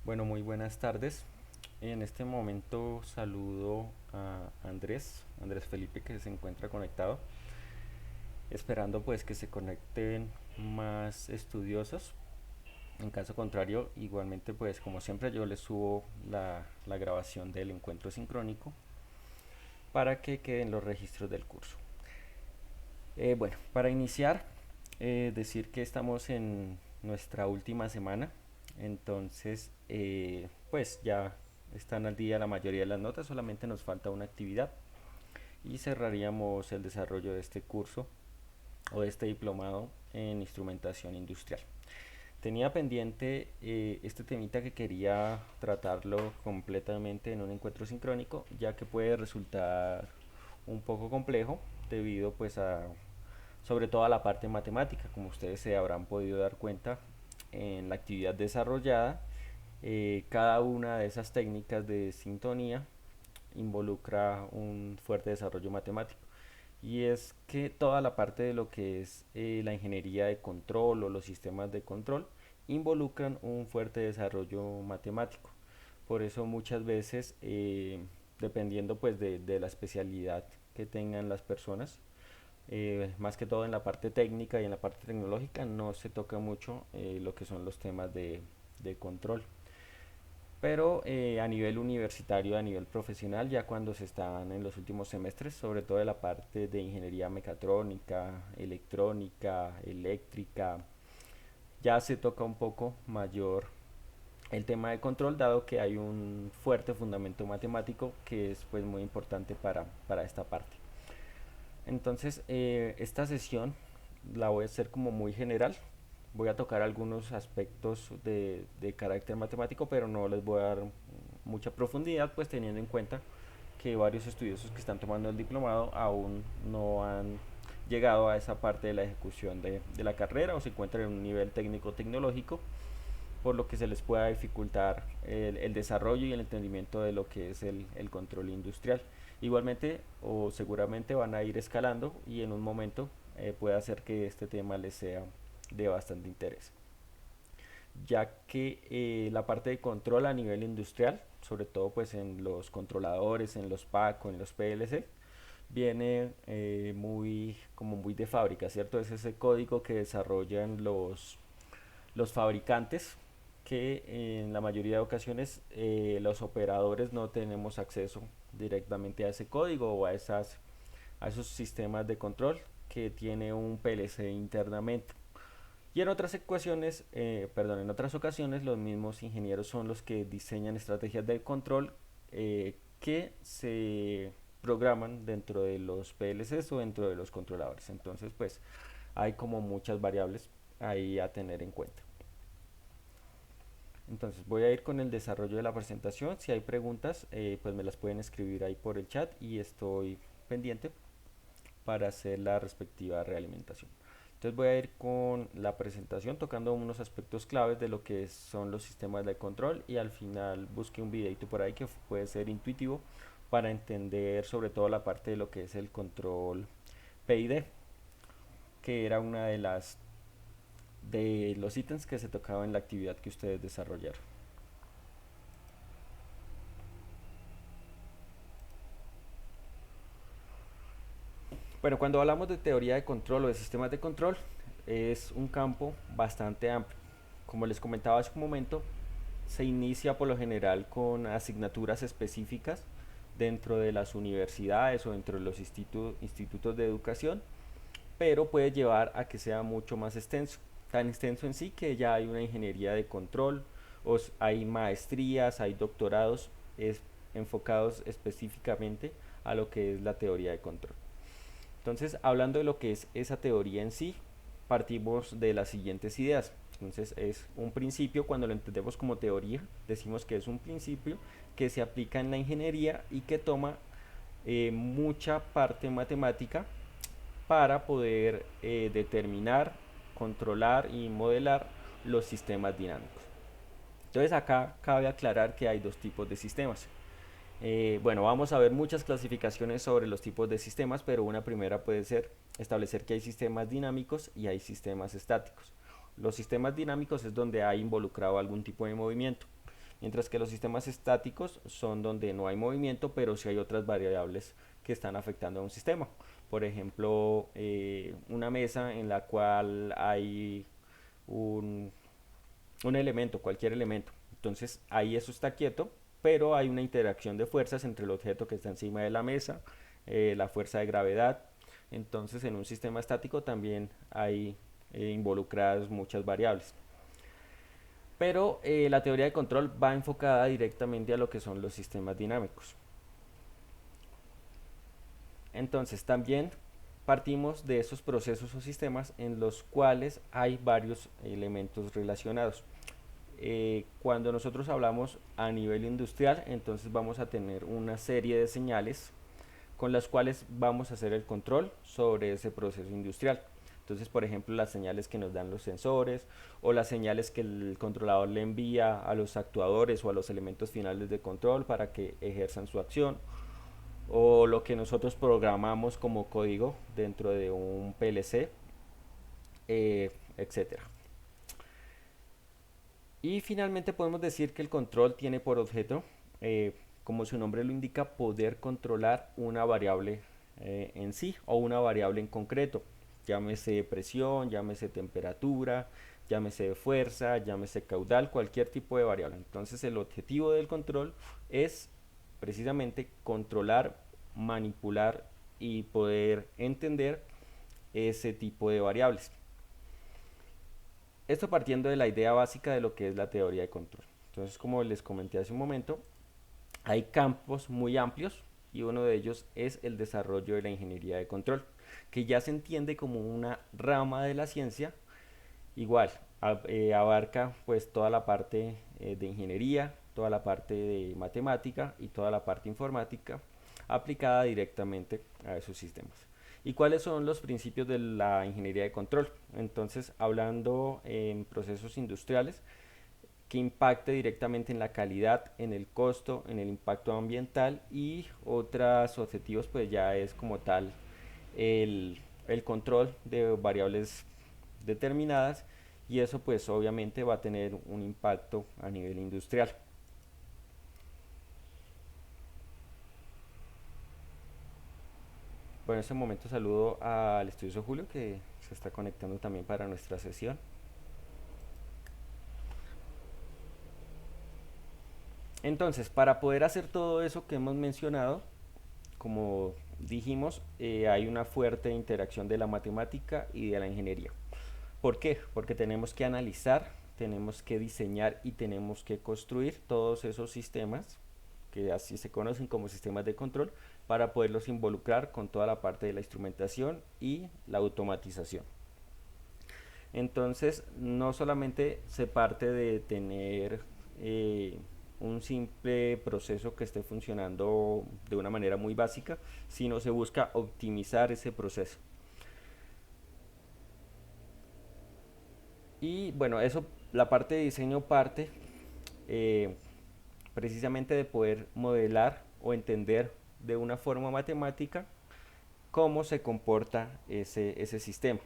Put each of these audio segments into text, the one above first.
Bueno, muy buenas tardes. En este momento saludo a Andrés Felipe que se encuentra conectado, esperando pues que se conecten más estudiosos. En caso contrario, igualmente pues como siempre yo les subo la grabación del encuentro sincrónico para que queden los registros del curso. Bueno, para iniciar, decir que estamos en nuestra última semana, entonces pues ya están al día la mayoría de las notas, solamente nos falta una actividad y cerraríamos el desarrollo de este curso o de este diplomado en instrumentación industrial. Tenía pendiente este temita que quería tratarlo completamente en un encuentro sincrónico, ya que puede resultar un poco complejo debido pues a sobre todo a la parte matemática, como ustedes se habrán podido dar cuenta en la actividad desarrollada. Cada una de esas técnicas de sintonía involucra un fuerte desarrollo matemático. Y es que toda la parte de lo que es la ingeniería de control o los sistemas de control involucran un fuerte desarrollo matemático. Por eso muchas veces, dependiendo pues de la especialidad que tengan las personas, más que todo en la parte técnica y en la parte tecnológica no se toca mucho lo que son los temas de control. Pero a nivel universitario, a nivel profesional, ya cuando se están en los últimos semestres, sobre todo de la parte de ingeniería mecatrónica, electrónica, eléctrica, ya se toca un poco mayor el tema de control, dado que hay un fuerte fundamento matemático que es pues muy importante para esta parte. Entonces, esta sesión la voy a hacer como muy general. Voy a tocar algunos aspectos de carácter matemático, pero no les voy a dar mucha profundidad, pues teniendo en cuenta que varios estudiosos que están tomando el diplomado aún no han llegado a esa parte de la ejecución de la carrera o se encuentran en un nivel técnico-tecnológico, por lo que se les pueda dificultar el desarrollo y el entendimiento de lo que es el control industrial. Igualmente o seguramente van a ir escalando y en un momento puede hacer que este tema les sea de bastante interés, ya que la parte de control a nivel industrial, sobre todo pues en los controladores, en los PAC o en los PLC, viene muy como muy de fábrica, ¿cierto? Es ese código que desarrollan los fabricantes, que en la mayoría de ocasiones los operadores no tenemos acceso directamente a ese código o a esos sistemas de control que tiene un PLC internamente. Y en otras ecuaciones, en otras ocasiones los mismos ingenieros son los que diseñan estrategias de control que se programan dentro de los PLCs o dentro de los controladores. Entonces, pues hay como muchas variables ahí a tener en cuenta. Entonces voy a ir con el desarrollo de la presentación. Si hay preguntas, pues me las pueden escribir ahí por el chat y estoy pendiente para hacer la respectiva realimentación. Entonces voy a ir con la presentación tocando unos aspectos claves de lo que son los sistemas de control y al final busqué un videito por ahí que puede ser intuitivo para entender sobre todo la parte de lo que es el control PID, que era una de los ítems que se tocaba en la actividad que ustedes desarrollaron. Bueno, cuando hablamos de teoría de control o de sistemas de control, es un campo bastante amplio. Como les comentaba hace un momento, se inicia por lo general con asignaturas específicas dentro de las universidades o dentro de los institutos de educación, pero puede llevar a que sea mucho más extenso. Tan extenso en sí que ya hay una ingeniería de control, hay maestrías, hay doctorados enfocados específicamente a lo que es la teoría de control. Entonces, hablando de lo que es esa teoría en sí, partimos de las siguientes ideas. Entonces, es un principio, cuando lo entendemos como teoría, decimos que es un principio que se aplica en la ingeniería y que toma mucha parte matemática para poder determinar, controlar y modelar los sistemas dinámicos. Entonces, acá cabe aclarar que hay dos tipos de sistemas. Bueno, vamos a ver muchas clasificaciones sobre los tipos de sistemas, pero una primera puede ser establecer que hay sistemas dinámicos y hay sistemas estáticos. Los sistemas dinámicos es donde hay involucrado algún tipo de movimiento, mientras que los sistemas estáticos son donde no hay movimiento, pero sí hay otras variables que están afectando a un sistema. Por ejemplo, una mesa en la cual hay un, un elemento, cualquier elemento. Entonces ahí eso está quieto, pero hay una interacción de fuerzas entre el objeto que está encima de la mesa, la fuerza de gravedad. Entonces en un sistema estático también hay involucradas muchas variables. Pero la teoría de control va enfocada directamente a lo que son los sistemas dinámicos. Entonces también partimos de esos procesos o sistemas en los cuales hay varios elementos relacionados. Cuando nosotros hablamos a nivel industrial, entonces vamos a tener una serie de señales con las cuales vamos a hacer el control sobre ese proceso industrial. Entonces, por ejemplo, las señales que nos dan los sensores o las señales que el controlador le envía a los actuadores o a los elementos finales de control para que ejerzan su acción, o lo que nosotros programamos como código dentro de un PLC, etcétera. Y finalmente podemos decir que el control tiene por objeto, como su nombre lo indica, poder controlar una variable en sí o una variable en concreto. Llámese presión, llámese temperatura, llámese fuerza, llámese caudal, cualquier tipo de variable. Entonces el objetivo del control es precisamente controlar, manipular y poder entender ese tipo de variables. Esto partiendo de la idea básica de lo que es la teoría de control. Entonces, como les comenté hace un momento, hay campos muy amplios y uno de ellos es el desarrollo de la ingeniería de control, que ya se entiende como una rama de la ciencia. Igual, abarca pues toda la parte de ingeniería, toda la parte de matemática y toda la parte informática aplicada directamente a esos sistemas. ¿Y cuáles son los principios de la ingeniería de control? Entonces, hablando en procesos industriales, que impacte directamente en la calidad, en el costo, en el impacto ambiental, y otros objetivos pues ya es como tal el control de variables determinadas, y eso pues obviamente va a tener un impacto a nivel industrial. Bueno, en este momento saludo al estudioso Julio, que se está conectando también para nuestra sesión. Entonces, para poder hacer todo eso que hemos mencionado, como dijimos, hay una fuerte interacción de la matemática y de la ingeniería. ¿Por qué? Porque tenemos que analizar, tenemos que diseñar y tenemos que construir todos esos sistemas, que así se conocen como sistemas de control, para poderlos involucrar con toda la parte de la instrumentación y la automatización. Entonces, no solamente se parte de tener un simple proceso que esté funcionando de una manera muy básica, sino se busca optimizar ese proceso. Y bueno, eso, la parte de diseño parte eh, precisamente de poder modelar o entender de una forma matemática cómo se comporta ese sistema.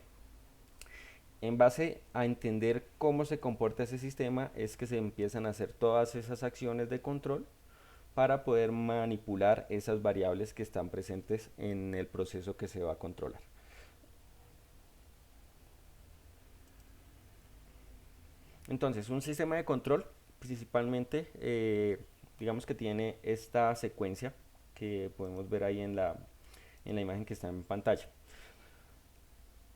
En base a entender cómo se comporta ese sistema es que se empiezan a hacer todas esas acciones de control para poder manipular esas variables que están presentes en el proceso que se va a controlar. Entonces, un sistema de control principalmente, digamos que tiene esta secuencia que podemos ver ahí en la imagen que está en pantalla.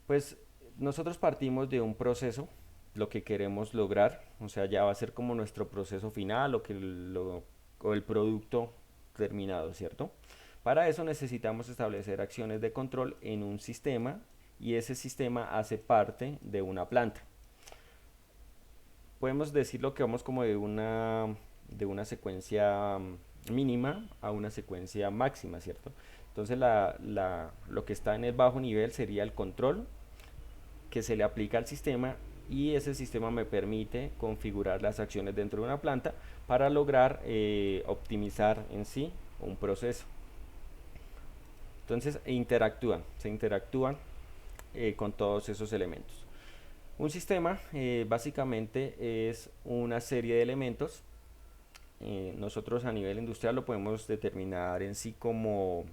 Pues nosotros partimos de un proceso, lo que queremos lograr, o sea, ya va a ser como nuestro proceso final o el producto terminado, ¿cierto? Para eso necesitamos establecer acciones de control en un sistema, y ese sistema hace parte de una planta. Podemos decirlo que vamos como de una secuencia mínima a una secuencia máxima, ¿cierto? Entonces lo que está en el bajo nivel sería el control que se le aplica al sistema, y ese sistema me permite configurar las acciones dentro de una planta para lograr optimizar en sí un proceso. Entonces se interactúan con todos esos elementos. Un sistema básicamente es una serie de elementos nosotros a nivel industrial lo podemos determinar en sí como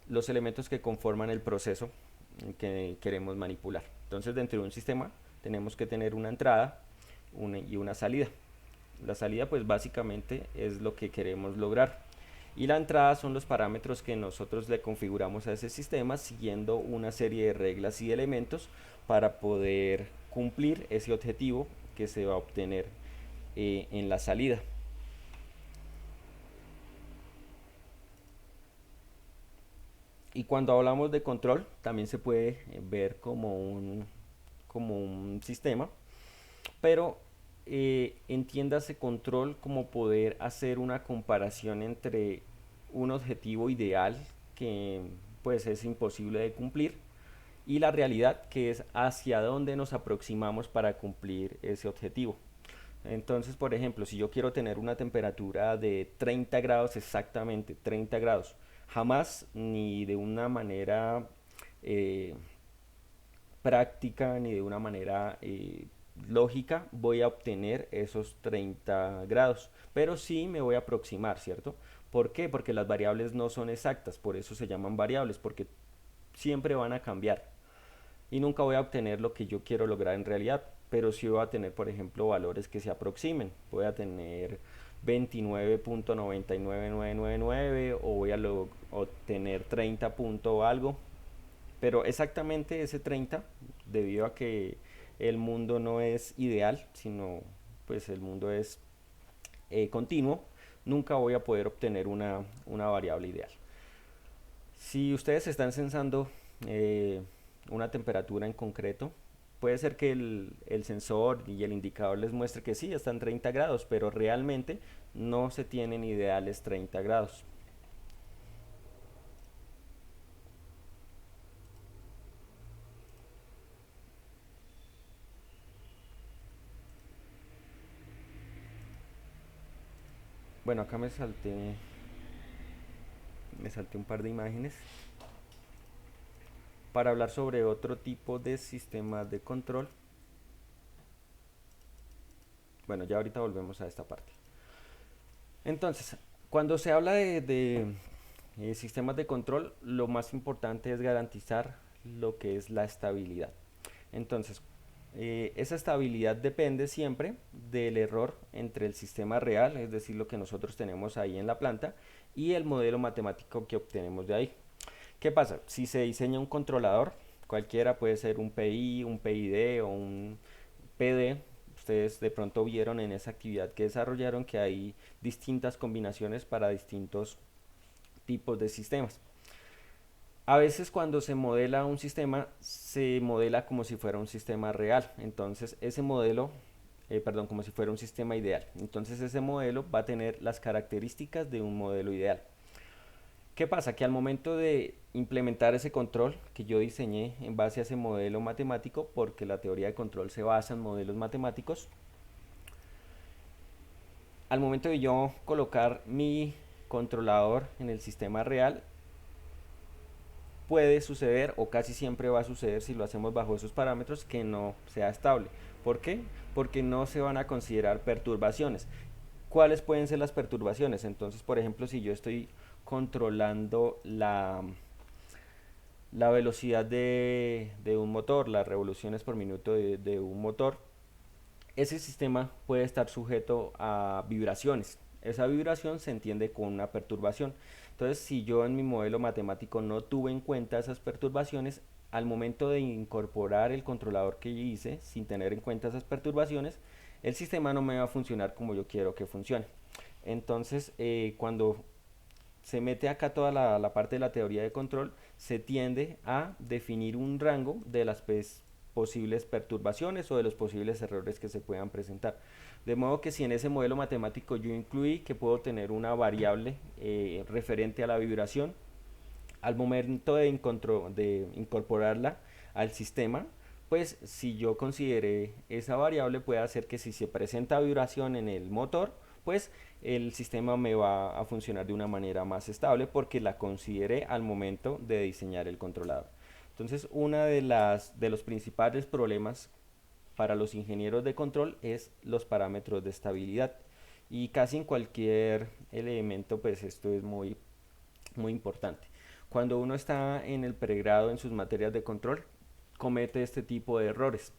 los elementos que conforman el proceso que queremos manipular. Entonces, dentro de un sistema tenemos que tener una entrada y una salida. La salida pues básicamente es lo que queremos lograr y la entrada son los parámetros que nosotros le configuramos a ese sistema siguiendo una serie de reglas y elementos para poder cumplir ese objetivo que se va a obtener en la salida. Y cuando hablamos de control también se puede ver como un sistema, pero entiéndase control como poder hacer una comparación entre un objetivo ideal que pues es imposible de cumplir y la realidad que es hacia dónde nos aproximamos para cumplir ese objetivo. Entonces, por ejemplo, si yo quiero tener una temperatura de 30 grados exactamente, 30 grados, jamás ni de una manera eh, práctica ni de una manera lógica voy a obtener esos 30 grados, pero sí me voy a aproximar, ¿cierto? ¿Por qué? Porque las variables no son exactas, por eso se llaman variables, porque siempre van a cambiar y nunca voy a obtener lo que yo quiero lograr en realidad, pero sí voy a tener, por ejemplo, valores que se aproximen. Voy a tener 29.999999 o voy a obtener 30 punto algo, pero exactamente ese 30, debido a que el mundo no es ideal, sino pues el mundo es continuo, nunca voy a poder obtener una variable ideal. Si ustedes están censando una temperatura en concreto, puede ser que el sensor y el indicador les muestre que sí, están 30 grados, pero realmente no se tienen ideales 30 grados. Bueno, acá me salté un par de imágenes para hablar sobre otro tipo de sistemas de control. Bueno, ya ahorita volvemos a esta parte. Entonces, cuando se habla de sistemas de control, lo más importante es garantizar lo que es la estabilidad. Entonces, esa estabilidad depende siempre del error entre el sistema real, es decir, lo que nosotros tenemos ahí en la planta, y el modelo matemático que obtenemos de ahí. ¿Qué pasa? Si se diseña un controlador, cualquiera puede ser un PI, un PID o un PD, ustedes de pronto vieron en esa actividad que desarrollaron que hay distintas combinaciones para distintos tipos de sistemas. A veces cuando se modela un sistema, se modela como si fuera un sistema real. Entonces ese modelo, perdón, como si fuera un sistema ideal. Entonces ese modelo va a tener las características de un modelo ideal. ¿Qué pasa? Que al momento de implementar ese control que yo diseñé en base a ese modelo matemático, porque la teoría de control se basa en modelos matemáticos, al momento de yo colocar mi controlador en el sistema real, puede suceder o casi siempre va a suceder si lo hacemos bajo esos parámetros que no sea estable. ¿Por qué? Porque no se van a considerar perturbaciones. ¿Cuáles pueden ser las perturbaciones? Entonces, por ejemplo, si yo estoy controlando la velocidad de un motor, las revoluciones por minuto de un motor, ese sistema puede estar sujeto a vibraciones. Esa vibración se entiende con una perturbación. Entonces, si yo en mi modelo matemático no tuve en cuenta esas perturbaciones, al momento de incorporar el controlador que hice sin tener en cuenta esas perturbaciones, el sistema no me va a funcionar como yo quiero que funcione. Entonces, cuando se mete acá toda la parte de la teoría de control, se tiende a definir un rango de las posibles perturbaciones o de los posibles errores que se puedan presentar. De modo que si en ese modelo matemático yo incluí que puedo tener una variable referente a la vibración, al momento de incorporarla al sistema, pues si yo consideré esa variable puede hacer que si se presenta vibración en el motor, pues el sistema me va a funcionar de una manera más estable porque la consideré al momento de diseñar el controlador. Entonces, una de los principales problemas para los ingenieros de control es los parámetros de estabilidad. y casi en cualquier elemento pues esto es muy importante. Cuando uno está en el pregrado en sus materias de control, comete este tipo de errores.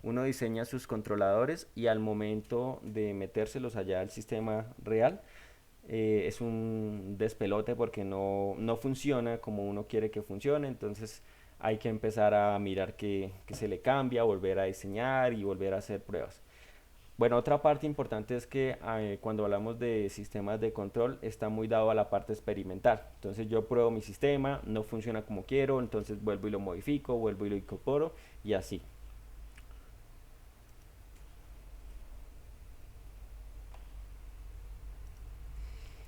Uno diseña sus controladores y al momento de metérselos allá al sistema real, es un despelote porque no funciona como uno quiere que funcione, entonces hay que empezar a mirar que se le cambia, volver a diseñar y volver a hacer pruebas. Bueno, otra parte importante es que cuando hablamos de sistemas de control está muy dado a la parte experimental. Entonces yo pruebo mi sistema, no funciona como quiero, entonces vuelvo y lo modifico, vuelvo y lo incorporo y así.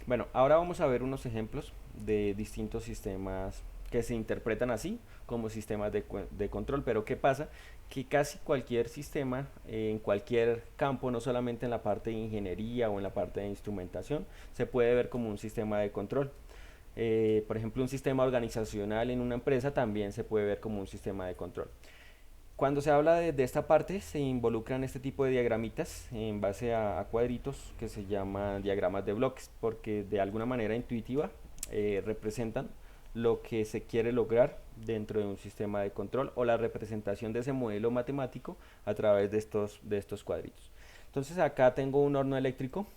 Bueno, ahora vamos a ver unos ejemplos de distintos sistemas que se interpretan así como sistemas de control, pero ¿qué pasa? Que casi cualquier sistema en cualquier campo, no solamente en la parte de ingeniería o en la parte de instrumentación, se puede ver como un sistema de control. Por ejemplo, un sistema organizacional en una empresa también se puede ver como un sistema de control. Cuando se habla de esta parte, se involucran este tipo de diagramitas en base a cuadritos que se llaman diagramas de bloques, porque de alguna manera intuitiva representan lo que se quiere lograr dentro de un sistema de control o la representación de ese modelo matemático a través de estos cuadritos. Entonces acá tengo un horno eléctrico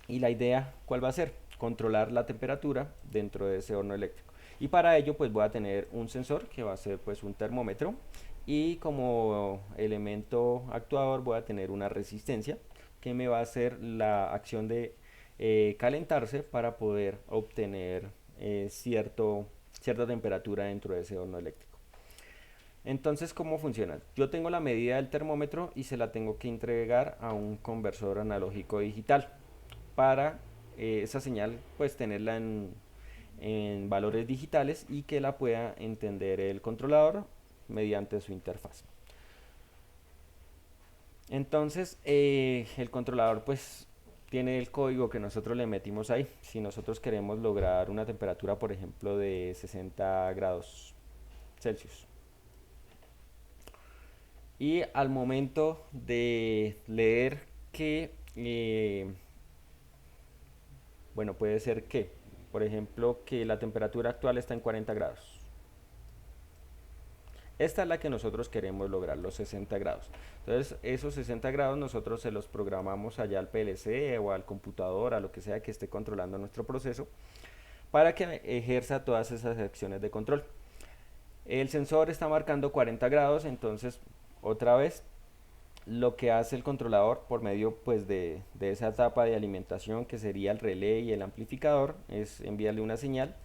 y la idea, ¿cuál va a ser? Controlar la temperatura dentro de ese horno eléctrico. Y para ello pues voy a tener un sensor que va a ser pues un termómetro y como elemento actuador voy a tener una resistencia que me va a hacer la acción de calentarse para poder obtener cierta temperatura dentro de ese horno eléctrico. Entonces, ¿cómo funciona? Yo tengo la medida del termómetro y se la tengo que entregar a un conversor analógico digital para esa señal pues tenerla en valores digitales y que la pueda entender el controlador mediante su interfaz. Entonces el controlador pues tiene el código que nosotros le metimos ahí. Si nosotros queremos lograr una temperatura por ejemplo de 60 grados Celsius. Y al momento de leer que, bueno, puede ser que, por ejemplo, que la temperatura actual está en 40 grados. Esta es la que nosotros queremos lograr, los 60 grados. Entonces, esos 60 grados nosotros se los programamos allá al PLC o al computador, a lo que sea que esté controlando nuestro proceso, para que ejerza todas esas acciones de control. El sensor está marcando 40 grados, entonces, otra vez, lo que hace el controlador por medio pues de esa etapa de alimentación que sería el relé y el amplificador es enviarle una señal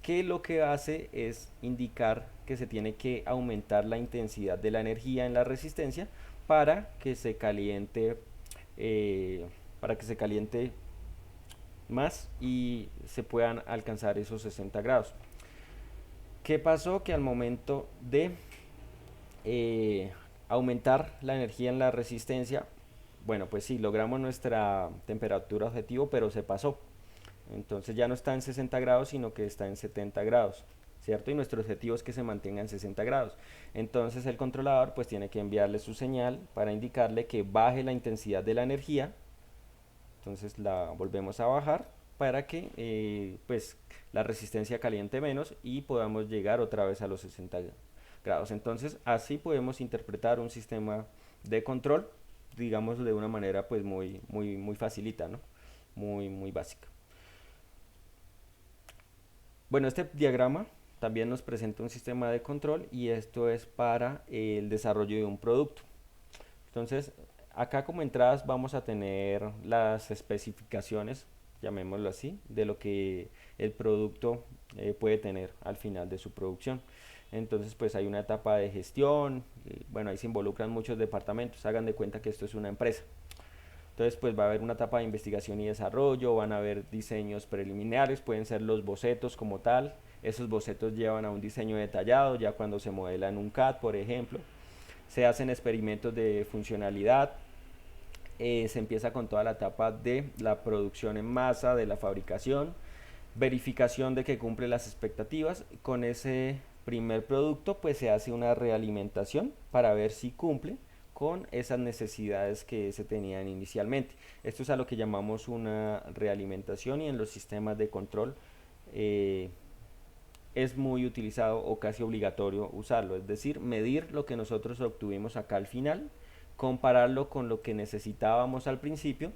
que lo que hace es indicar que se tiene que aumentar la intensidad de la energía en la resistencia para que se caliente eh, para que se caliente más y se puedan alcanzar esos 60 grados. ¿Qué pasó? Que al momento de eh, aumentar la energía en la resistencia, bueno, pues sí, logramos nuestra temperatura objetivo, pero se pasó. Entonces ya no está en 60 grados, sino que está en 70 grados, ¿cierto? Y nuestro objetivo es que se mantenga en 60 grados. Entonces el controlador pues tiene que enviarle su señal para indicarle que baje la intensidad de la energía. Entonces la volvemos a bajar para que pues la resistencia caliente menos y podamos llegar otra vez a los 60 grados. Entonces así podemos interpretar un sistema de control, digamos de una manera pues muy facilita, ¿no? Muy básica. Bueno, este diagrama también nos presenta un sistema de control y esto es para el desarrollo de un producto. Entonces, acá como entradas vamos a tener las especificaciones, llamémoslo así, de lo que el producto puede tener al final de su producción. Entonces, pues hay una etapa de gestión, bueno, ahí se involucran muchos departamentos, hagan de cuenta que esto es una empresa. Entonces, pues va a haber una etapa de investigación y desarrollo, van a haber diseños preliminares, pueden ser los bocetos como tal. Esos bocetos llevan a un diseño detallado, ya cuando se modela en un CAD, por ejemplo. Se hacen experimentos de funcionalidad, se empieza con toda la etapa de la producción en masa, de la fabricación, verificación de que cumple las expectativas. Con ese primer producto, pues se hace una realimentación para ver si cumple con esas necesidades que se tenían inicialmente. Esto es a lo que llamamos una realimentación, y en los sistemas de control eh, es muy utilizado o casi obligatorio usarlo, es decir, medir lo que nosotros obtuvimos acá al final, compararlo con lo que necesitábamos al principio,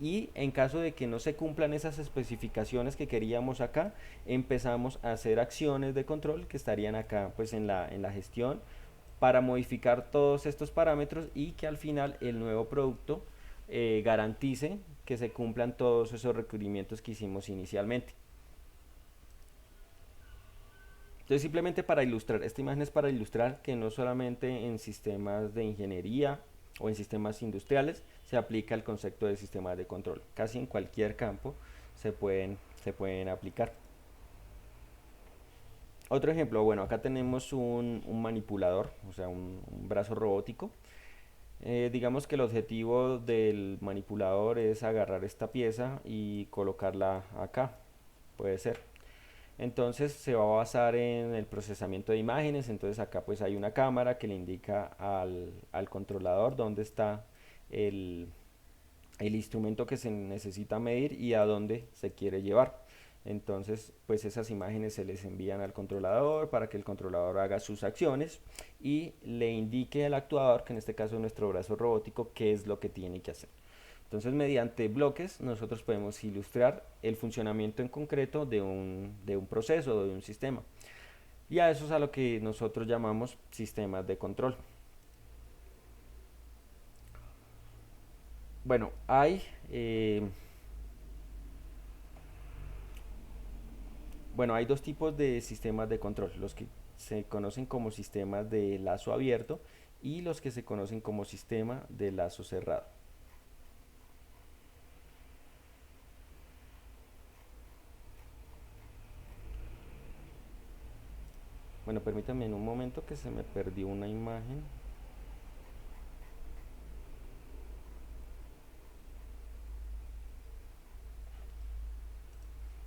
y en caso de que no se cumplan esas especificaciones que queríamos acá, empezamos a hacer acciones de control que estarían acá pues en la gestión, para modificar todos estos parámetros y que al final el nuevo producto garantice que se cumplan todos esos requerimientos que hicimos inicialmente. Entonces, simplemente para ilustrar, esta imagen es para ilustrar que no solamente en sistemas de ingeniería o en sistemas industriales se aplica el concepto de sistemas de control. Casi en cualquier campo se pueden aplicar. Otro ejemplo, bueno, acá tenemos un manipulador, o sea, un brazo robótico. Digamos que el objetivo del manipulador es agarrar esta pieza y colocarla acá, puede ser. Entonces se va a basar en el procesamiento de imágenes. Entonces acá pues hay una cámara que le indica al controlador dónde está el, el instrumento que se necesita medir y a dónde se quiere llevar. Entonces pues esas imágenes se les envían al controlador para que el controlador haga sus acciones y le indique al actuador, que en este caso es nuestro brazo robótico, qué es lo que tiene que hacer. Entonces, mediante bloques, nosotros podemos ilustrar el funcionamiento en concreto de un proceso o de un sistema. Y a eso es a lo que nosotros llamamos sistemas de control. Bueno, hay dos tipos de sistemas de control: los que se conocen como sistemas de lazo abierto y los que se conocen como sistema de lazo cerrado. Bueno, permítanme en un momento, que se me perdió una imagen.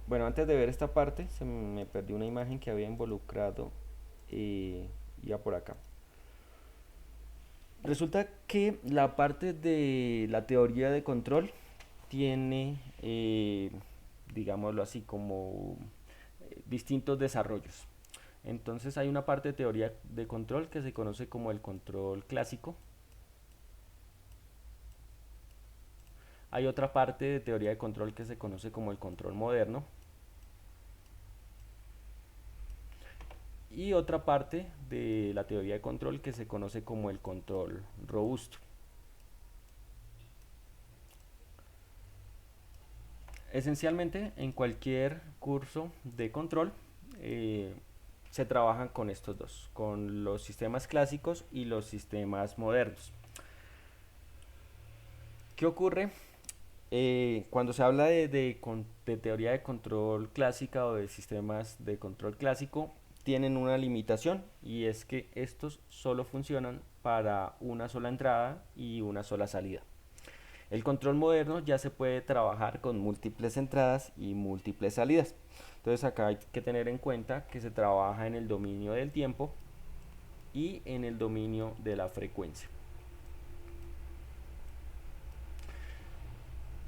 Bueno, antes de ver esta parte, se me perdió una imagen que había involucrado ya por acá. Resulta que la parte de la teoría de control tiene, digámoslo así, como distintos desarrollos. Entonces hay una parte de teoría de control que se conoce como el control clásico. Hay otra parte de teoría de control que se conoce como el control moderno. Y otra parte de la teoría de control que se conoce como el control robusto. Esencialmente, en cualquier curso de control se trabajan con estos dos, con los sistemas clásicos y los sistemas modernos. ¿Qué ocurre? Cuando se habla de teoría de control clásica o de sistemas de control clásico, tienen una limitación, y es que estos solo funcionan para una sola entrada y una sola salida. El control moderno ya se puede trabajar con múltiples entradas y múltiples salidas. Entonces acá hay que tener en cuenta que se trabaja en el dominio del tiempo y en el dominio de la frecuencia.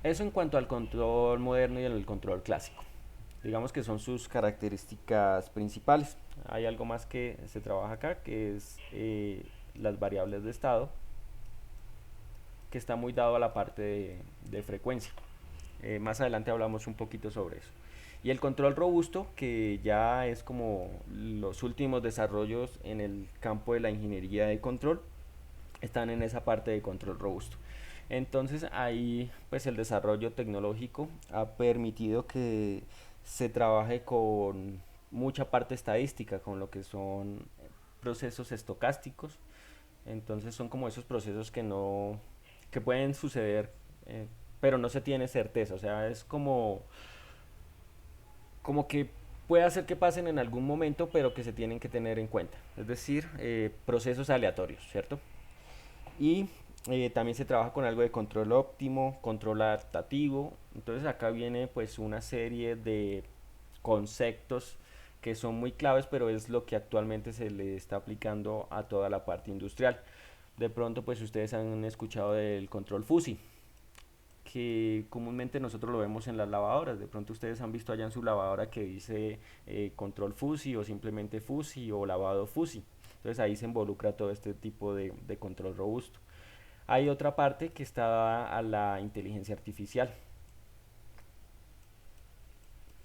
Eso en cuanto al control moderno y el control clásico. Digamos que son sus características principales. Hay algo más que se trabaja acá, que es las variables de estado, que está muy dado a la parte de frecuencia. Más adelante hablamos un poquito sobre eso. Y el control robusto, que ya es como los últimos desarrollos en el campo de la ingeniería de control, están en esa parte de control robusto. Entonces ahí pues el desarrollo tecnológico ha permitido que se trabaje con mucha parte estadística, con lo que son procesos estocásticos. Entonces son como esos procesos que pueden suceder, pero no se tiene certeza. O sea, es como que puede hacer que pasen en algún momento, pero que se tienen que tener en cuenta. Es decir, procesos aleatorios, ¿cierto? Y también se trabaja con algo de control óptimo, control adaptativo. Entonces acá viene pues una serie de conceptos que son muy claves, pero es lo que actualmente se le está aplicando a toda la parte industrial. De pronto pues ustedes han escuchado del control FUSI, que comúnmente nosotros lo vemos en las lavadoras. De pronto ustedes han visto allá en su lavadora que dice control FUSI o simplemente FUSI o lavado FUSI. Entonces ahí se involucra todo este tipo de control robusto. Hay otra parte que está dada a la inteligencia artificial.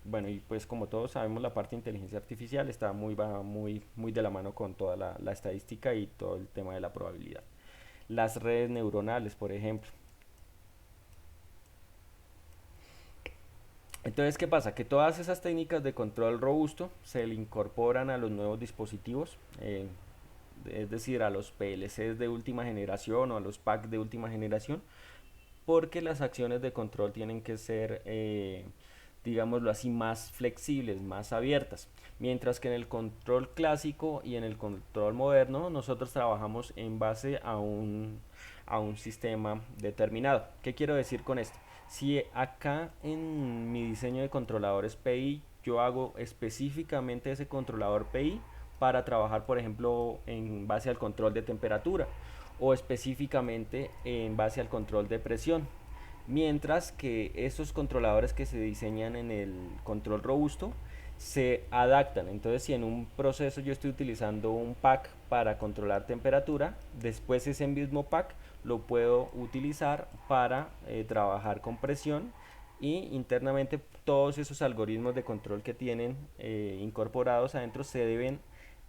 Bueno, y pues como todos sabemos, la parte de inteligencia artificial está muy de la mano con toda la estadística y todo el tema de la probabilidad. Las redes neuronales, por ejemplo. Entonces, ¿qué pasa? Que todas esas técnicas de control robusto se le incorporan a los nuevos dispositivos, es decir, a los PLCs de última generación o a los PAC de última generación, porque las acciones de control tienen que ser, digámoslo así, más flexibles, más abiertas. Mientras que en el control clásico y en el control moderno nosotros trabajamos en base a un sistema determinado. ¿Qué quiero decir con esto? Si acá en mi diseño de controladores PI yo hago específicamente ese controlador PI para trabajar, por ejemplo, en base al control de temperatura o específicamente en base al control de presión. Mientras que estos controladores que se diseñan en el control robusto se adaptan. Entonces, si en un proceso yo estoy utilizando un pack para controlar temperatura, después ese mismo pack lo puedo utilizar para trabajar con presión, y internamente todos esos algoritmos de control que tienen incorporados adentro se deben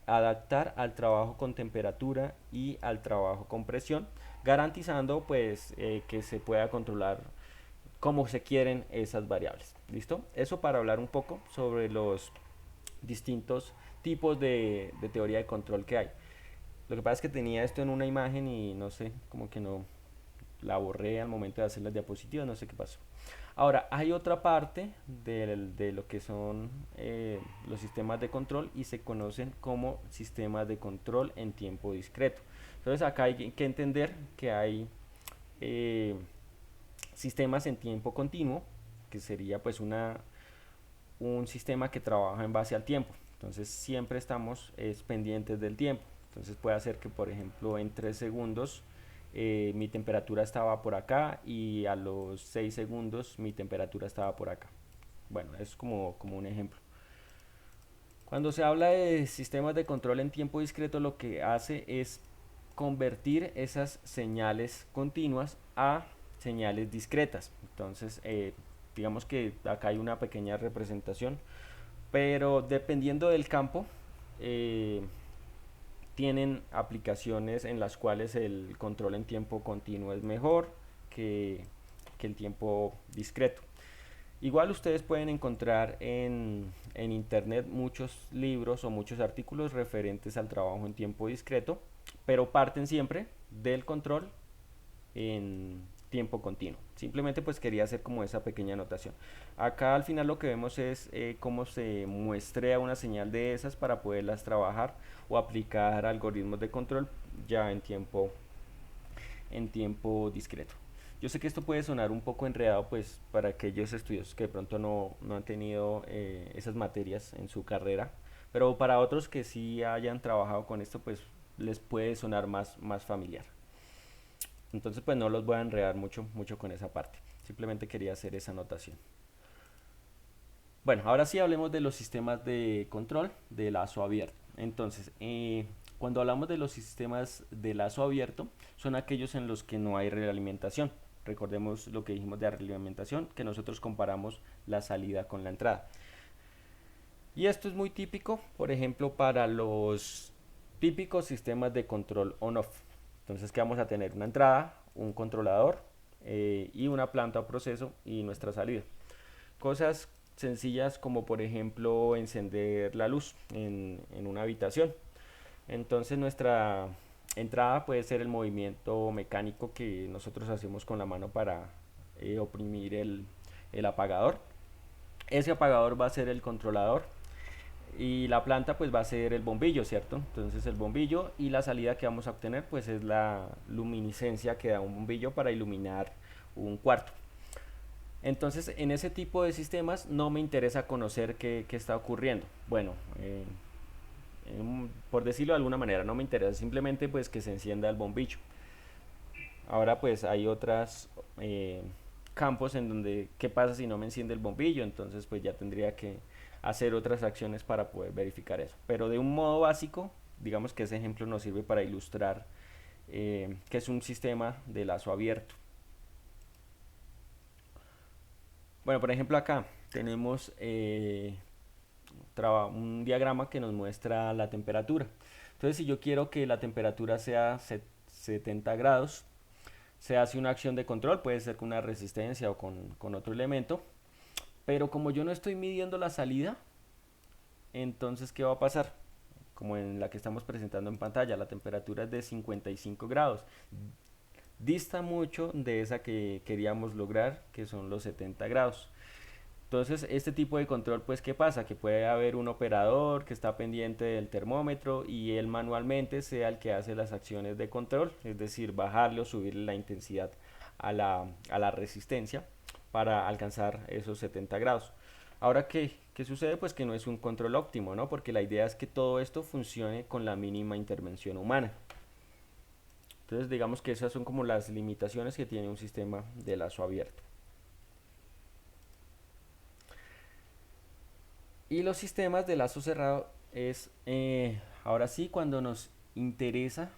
adaptar al trabajo con temperatura y al trabajo con presión, garantizando pues que se pueda controlar como se quieren esas variables. ¿Listo? Eso para hablar un poco sobre los distintos tipos de teoría de control que hay. Lo que pasa es que tenía esto en una imagen y no sé, como que no la borré al momento de hacer las diapositivas, no sé qué pasó. Ahora, hay otra parte de lo que son los sistemas de control y se conocen como sistemas de control en tiempo discreto. Entonces acá hay que entender que hay eh, sistemas en tiempo continuo, que sería pues un sistema que trabaja en base al tiempo. Entonces siempre estamos pendientes del tiempo. Entonces puede hacer que, por ejemplo, en 3 segundos mi temperatura estaba por acá y a los 6 segundos mi temperatura estaba por acá. Bueno, es como un ejemplo. Cuando se habla de sistemas de control en tiempo discreto, lo que hace es convertir esas señales continuas a señales discretas. Entonces, digamos que acá hay una pequeña representación, pero dependiendo del campo, eh, tienen aplicaciones en las cuales el control en tiempo continuo es mejor que, que el tiempo discreto. Igual ustedes pueden encontrar en internet muchos libros o muchos artículos referentes al trabajo en tiempo discreto, pero parten siempre del control en tiempo continuo. Simplemente pues quería hacer como esa pequeña anotación. Acá al final lo que vemos es cómo se muestrea una señal de esas para poderlas trabajar o aplicar algoritmos de control ya en tiempo discreto. Yo sé que esto puede sonar un poco enredado pues para aquellos estudios que de pronto no han tenido esas materias en su carrera, pero para otros que sí hayan trabajado con esto pues les puede sonar más familiar. Entonces pues no los voy a enredar mucho con esa parte. Simplemente quería hacer esa anotación. Bueno, ahora sí hablemos de los sistemas de control de lazo abierto. Entonces, cuando hablamos de los sistemas de lazo abierto, son aquellos en los que no hay realimentación. Recordemos lo que dijimos de realimentación, que nosotros comparamos la salida con la entrada. Y esto es muy típico, por ejemplo, para los típicos sistemas de control on-off. Entonces, ¿qué vamos a tener? Una entrada, un controlador y una planta o proceso y nuestra salida. Cosas sencillas como por ejemplo encender la luz en una habitación. Entonces nuestra entrada puede ser el movimiento mecánico que nosotros hacemos con la mano para oprimir el apagador. Ese apagador va a ser el controlador y la planta pues va a ser el bombillo, ¿cierto? Entonces el bombillo, y la salida que vamos a obtener pues es la luminiscencia que da un bombillo para iluminar un cuarto. Entonces, en ese tipo de sistemas no me interesa conocer qué está ocurriendo. Bueno, por decirlo de alguna manera, no me interesa, simplemente pues que se encienda el bombillo. Ahora pues hay otras campos en donde qué pasa si no me enciende el bombillo, entonces pues ya tendría que hacer otras acciones para poder verificar eso. Pero de un modo básico, digamos que ese ejemplo nos sirve para ilustrar que es un sistema de lazo abierto. Bueno, por ejemplo acá tenemos un diagrama que nos muestra la temperatura. Entonces si yo quiero que la temperatura sea 70 grados, se hace una acción de control, puede ser con una resistencia o con otro elemento, pero como yo no estoy midiendo la salida, entonces ¿qué va a pasar? Como en la que estamos presentando en pantalla, la temperatura es de 55 grados. Dista mucho de esa que queríamos lograr, que son los 70 grados. Entonces, este tipo de control, pues, ¿qué pasa? Que puede haber un operador que está pendiente del termómetro y él manualmente sea el que hace las acciones de control, es decir, bajarle o subirle la intensidad a la resistencia para alcanzar esos 70 grados. Ahora, ¿qué sucede? Pues que no es un control óptimo, ¿no? Porque la idea es que todo esto funcione con la mínima intervención humana. Entonces, digamos que esas son como las limitaciones que tiene un sistema de lazo abierto. Y los sistemas de lazo cerrado es ahora sí cuando nos interesa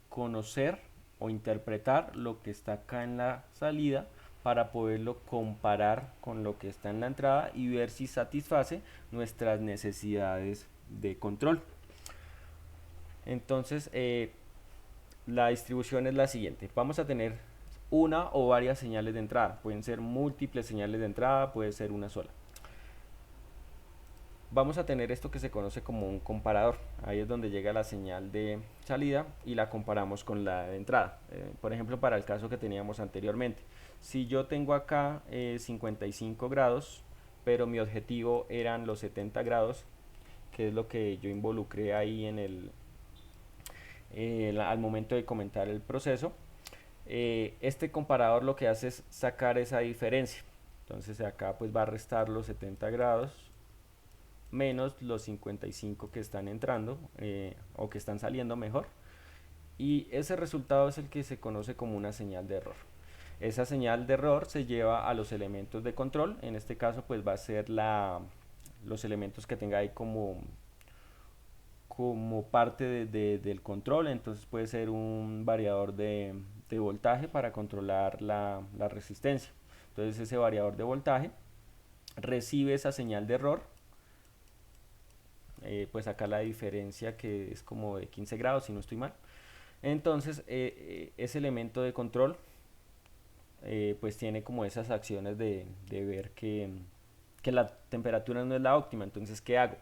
conocer o interpretar lo que está acá en la salida para poderlo comparar con lo que está en la entrada y ver si satisface nuestras necesidades de control. Entonces, la distribución es la siguiente. Vamos a tener una o varias señales de entrada. Pueden ser múltiples señales de entrada, puede ser una sola. Vamos a tener esto que se conoce como un comparador. Ahí es donde llega la señal de salida y la comparamos con la de entrada. Por ejemplo, para el caso que teníamos anteriormente. Si yo tengo acá 55 grados, pero mi objetivo eran los 70 grados, que es lo que yo involucré ahí al momento de comentar el proceso, este comparador lo que hace es sacar esa diferencia. Entonces acá pues va a restar los 70 grados menos los 55 que están entrando o que están saliendo mejor, y ese resultado es el que se conoce como una señal de error. Esa señal de error se lleva a los elementos de control. En este caso pues va a ser los elementos que tenga ahí como parte del control. Entonces puede ser un variador de voltaje para controlar la resistencia. Entonces ese variador de voltaje recibe esa señal de error. Pues acá la diferencia que es como de 15 grados si no estoy mal. Entonces ese elemento de control pues tiene como esas acciones de ver que la temperatura no es la óptima. Entonces, ¿qué hago?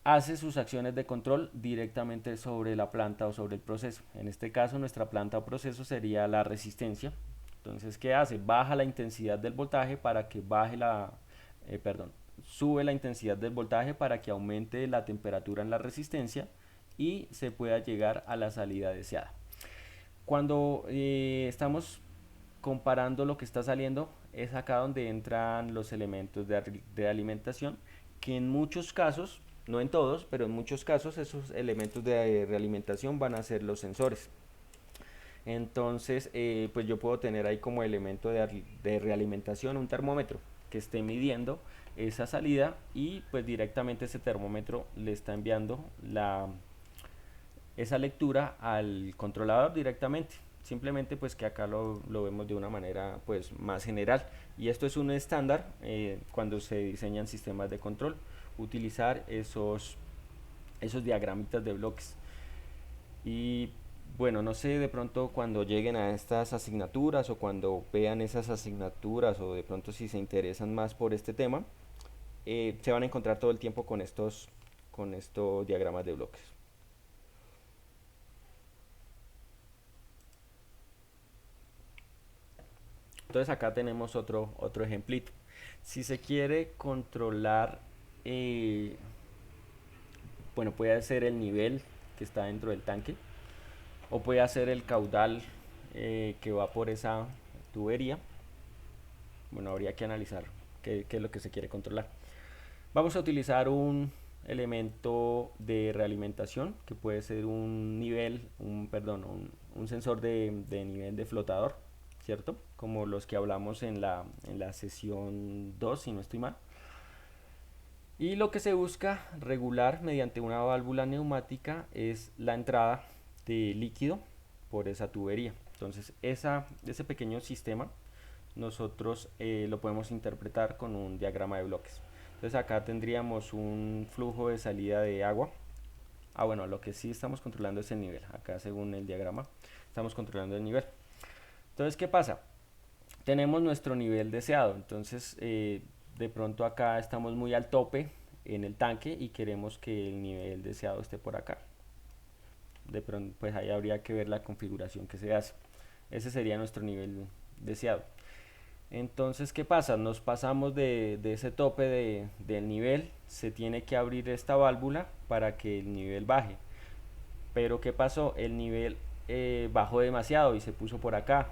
Hace sus acciones de control directamente sobre la planta o sobre el proceso. En este caso nuestra planta o proceso sería la resistencia. Entonces, ¿qué hace? Baja la intensidad del voltaje para que sube la intensidad del voltaje para que aumente la temperatura en la resistencia y se pueda llegar a la salida deseada. Cuando estamos comparando lo que está saliendo, es acá donde entran los elementos de alimentación, que en muchos casos, no en todos, pero en muchos casos esos elementos de realimentación van a ser los sensores. Entonces, pues yo puedo tener ahí como elemento de realimentación un termómetro que esté midiendo esa salida, y pues directamente ese termómetro le está enviando esa lectura al controlador directamente. Simplemente pues que acá lo vemos de una manera pues más general, y esto es un estándar cuando se diseñan sistemas de control, utilizar esos diagramitas de bloques. Y bueno, no sé, de pronto cuando lleguen a estas asignaturas o cuando vean esas asignaturas, o de pronto si se interesan más por este tema, se van a encontrar todo el tiempo con estos diagramas de bloques. Entonces acá tenemos otro ejemplito. Si se quiere controlar, eh, bueno, puede ser el nivel que está dentro del tanque, o puede ser el caudal que va por esa tubería. Bueno, habría que analizar qué es lo que se quiere controlar. Vamos a utilizar elemento de realimentación, que puede ser un nivel, un sensor de nivel de flotador, ¿cierto? Como los que hablamos en la sesión 2 si no estoy mal. Y lo que se busca regular mediante una válvula neumática es la entrada de líquido por esa tubería. Entonces ese pequeño sistema nosotros lo podemos interpretar con un diagrama de bloques. Entonces acá tendríamos un flujo de salida de agua. Bueno, lo que sí estamos controlando es el nivel. Acá según el diagrama estamos controlando el nivel. Entonces, ¿qué pasa? Tenemos nuestro nivel deseado. Entonces, de pronto acá estamos muy al tope en el tanque y queremos que el nivel deseado esté por acá. De pronto, pues ahí habría que ver la configuración que se hace. Ese sería nuestro nivel deseado. Entonces, ¿qué pasa? Nos pasamos de ese tope del nivel, se tiene que abrir esta válvula para que el nivel baje. Pero ¿qué pasó? El nivel bajó demasiado y se puso por acá.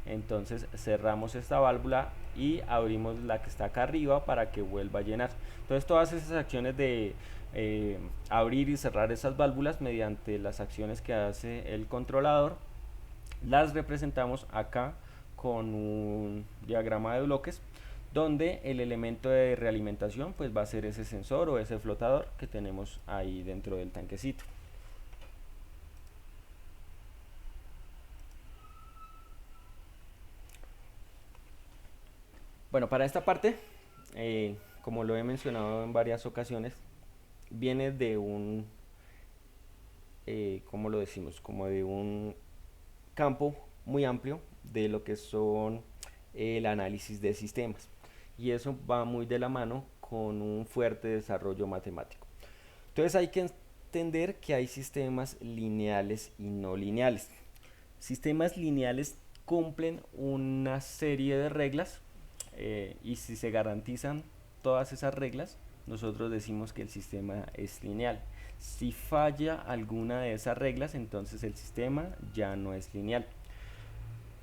Entonces cerramos esta válvula y abrimos la que está acá arriba para que vuelva a llenar. Entonces todas esas acciones de abrir y cerrar esas válvulas mediante las acciones que hace el controlador, las representamos acá con un diagrama de bloques donde el elemento de realimentación pues va a ser ese sensor o ese flotador que tenemos ahí dentro del tanquecito. Bueno, para esta parte, como lo he mencionado en varias ocasiones, viene de un, ¿cómo lo decimos? Como de un campo muy amplio de lo que son el análisis de sistemas. Y eso va muy de la mano con un fuerte desarrollo matemático. Entonces hay que entender que hay sistemas lineales y no lineales. Sistemas lineales cumplen una serie de reglas y si se garantizan todas esas reglas, nosotros decimos que el sistema es lineal. Si falla alguna de esas reglas, entonces el sistema ya no es lineal.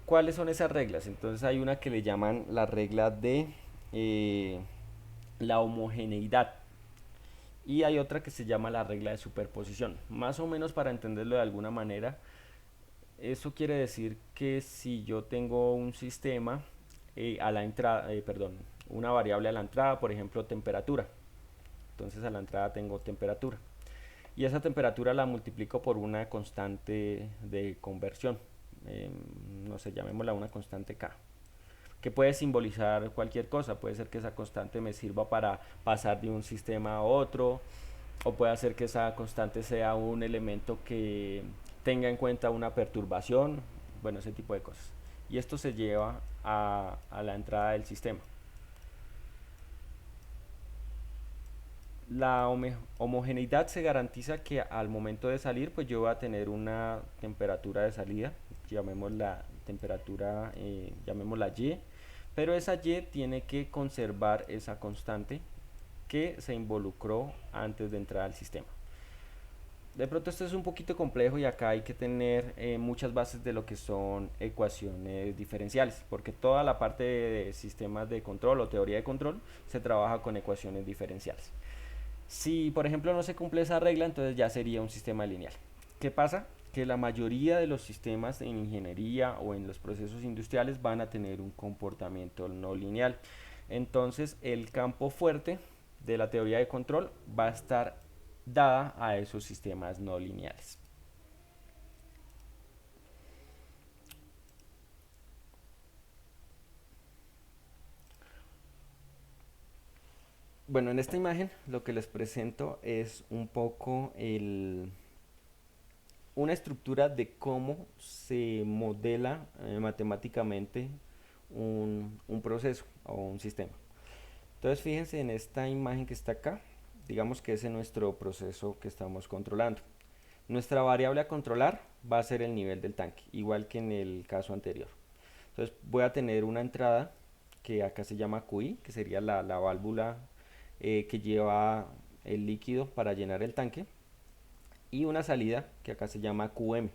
¿Cuáles son esas reglas? Entonces hay una que le llaman la regla de eh, la homogeneidad y hay otra que se llama la regla de superposición. Más o menos para entenderlo de alguna manera, eso quiere decir que si yo tengo un sistema a la entrada, perdón, una variable a la entrada, por ejemplo temperatura, entonces a la entrada tengo temperatura y esa temperatura la multiplico por una constante de conversión, eh, no sé, llamémosla una constante K, que puede simbolizar cualquier cosa. Puede ser que esa constante me sirva para pasar de un sistema a otro, o puede hacer que esa constante sea un elemento que tenga en cuenta una perturbación, bueno, ese tipo de cosas. Y esto se lleva a la entrada del sistema. La homogeneidad se garantiza que al momento de salir, pues yo voy a tener una temperatura de salida, llamémosla temperatura, llamémosla Y, pero esa Y tiene que conservar esa constante que se involucró antes de entrar al sistema. De pronto esto es un poquito complejo y acá hay que tener muchas bases de lo que son ecuaciones diferenciales, porque toda la parte de sistemas de control o teoría de control se trabaja con ecuaciones diferenciales. Si por ejemplo no se cumple esa regla, entonces ya sería un sistema lineal. ¿Qué pasa? Que la mayoría de los sistemas en ingeniería o en los procesos industriales van a tener un comportamiento no lineal. Entonces el campo fuerte de la teoría de control va a estar dada a esos sistemas no lineales. Bueno, en esta imagen lo que les presento es un poco una estructura de cómo se modela matemáticamente un proceso o un sistema. Entonces fíjense en esta imagen que está acá, digamos que ese es nuestro proceso que estamos controlando. Nuestra variable a controlar va a ser el nivel del tanque, igual que en el caso anterior. Entonces voy a tener una entrada que acá se llama QI, que sería la válvula que lleva el líquido para llenar el tanque, y una salida que acá se llama QM.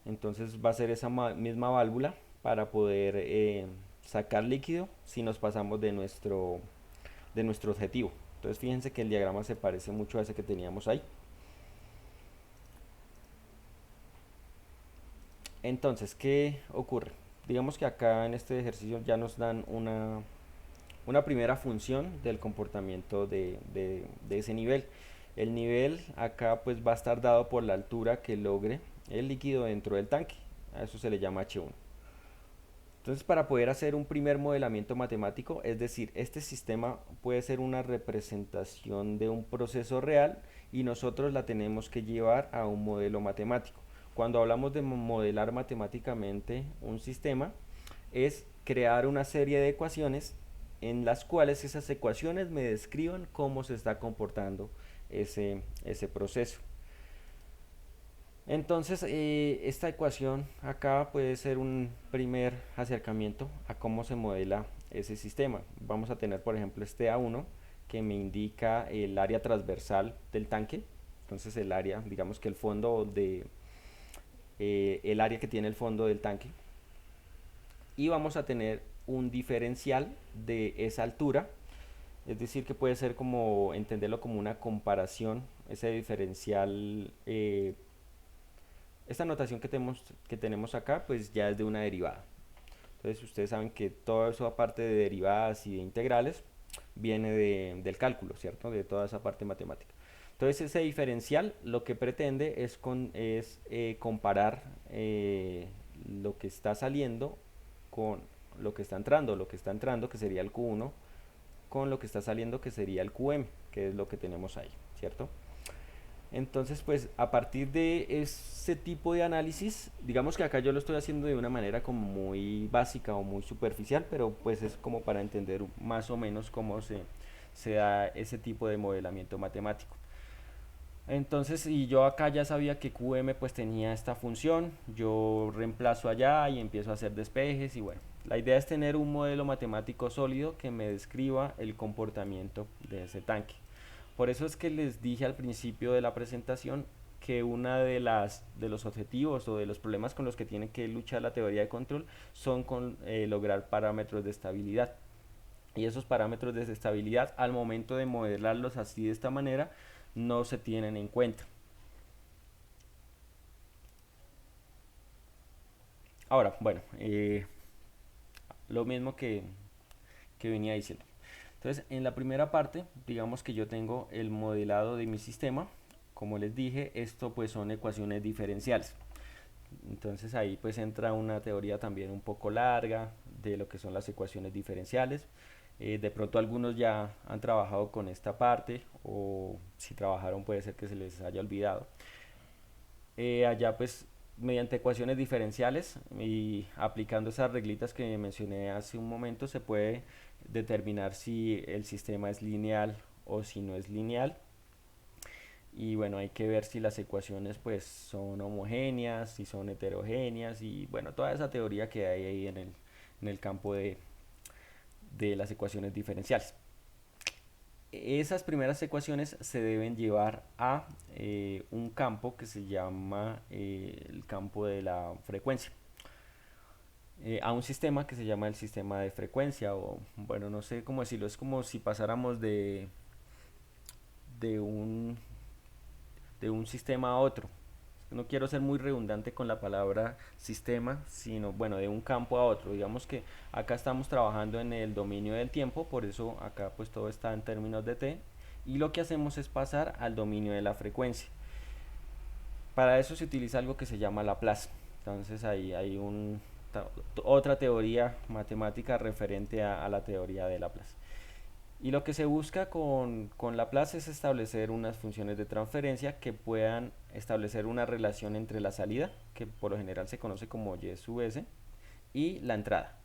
Entonces va a ser esa misma válvula para poder sacar líquido si nos pasamos de nuestro objetivo. Entonces fíjense que el diagrama se parece mucho a ese que teníamos ahí. Entonces, ¿qué ocurre? Digamos que acá en este ejercicio ya nos dan una primera función del comportamiento de ese nivel. El nivel acá pues va a estar dado por la altura que logre el líquido dentro del tanque. A eso se le llama H1. Entonces, para poder hacer un primer modelamiento matemático, es decir, este sistema puede ser una representación de un proceso real y nosotros la tenemos que llevar a un modelo matemático. Cuando hablamos de modelar matemáticamente un sistema, es crear una serie de ecuaciones en las cuales esas ecuaciones me describan cómo se está comportando ese proceso. Entonces, esta ecuación acá puede ser un primer acercamiento a cómo se modela ese sistema. Vamos a tener, por ejemplo, este A1 que me indica el área transversal del tanque. Entonces, el área, digamos que el fondo el área que tiene el fondo del tanque. Y vamos a tener un diferencial de esa altura, es decir, que puede ser como entenderlo como una comparación, ese diferencial. Esta notación que tenemos acá, pues ya es de una derivada. Entonces ustedes saben que todo eso, aparte de derivadas y de integrales, viene del cálculo, ¿cierto? De toda esa parte matemática. Entonces ese diferencial lo que pretende es comparar lo que está saliendo con lo que está entrando, que sería el Q1, con lo que está saliendo, que sería el QM, que es lo que tenemos ahí, ¿cierto? Entonces, pues a partir de ese tipo de análisis, digamos que acá yo lo estoy haciendo de una manera como muy básica o muy superficial, pero pues es como para entender más o menos cómo se da ese tipo de modelamiento matemático. Entonces, y yo acá ya sabía que QM pues tenía esta función, yo reemplazo allá y empiezo a hacer despejes y bueno, la idea es tener un modelo matemático sólido que me describa el comportamiento de ese tanque. Por eso es que les dije al principio de la presentación que una de los objetivos o de los problemas con los que tiene que luchar la teoría de control son con lograr parámetros de estabilidad. Y esos parámetros de estabilidad al momento de modelarlos así de esta manera no se tienen en cuenta. Ahora, bueno, lo mismo que venía diciendo. Entonces, en la primera parte, digamos que yo tengo el modelado de mi sistema. Como les dije, esto pues son ecuaciones diferenciales. Entonces ahí pues entra una teoría también un poco larga de lo que son las ecuaciones diferenciales. De pronto algunos ya han trabajado con esta parte o si trabajaron puede ser que se les haya olvidado. Allá pues mediante ecuaciones diferenciales y aplicando esas reglitas que mencioné hace un momento se puede determinar si el sistema es lineal o si no es lineal. Y bueno, hay que ver si las ecuaciones pues son homogéneas, si son heterogéneas y bueno, toda esa teoría que hay ahí en el campo de las ecuaciones diferenciales. Esas primeras ecuaciones se deben llevar a un campo que se llama el campo de la frecuencia. A un sistema que se llama el sistema de frecuencia o bueno, no sé cómo decirlo, es como si pasáramos de un, de un sistema a otro. No quiero ser muy redundante con la palabra sistema, sino bueno, de un campo a otro. Digamos que acá estamos trabajando en el dominio del tiempo, por eso acá pues todo está en términos de t, y lo que hacemos es pasar al dominio de la frecuencia. Para eso se utiliza algo que se llama Laplace. Entonces ahí hay otra teoría matemática referente a la teoría de Laplace. Y lo que se busca con Laplace es establecer unas funciones de transferencia que puedan establecer una relación entre la salida, que por lo general se conoce como y sub s, y la entrada.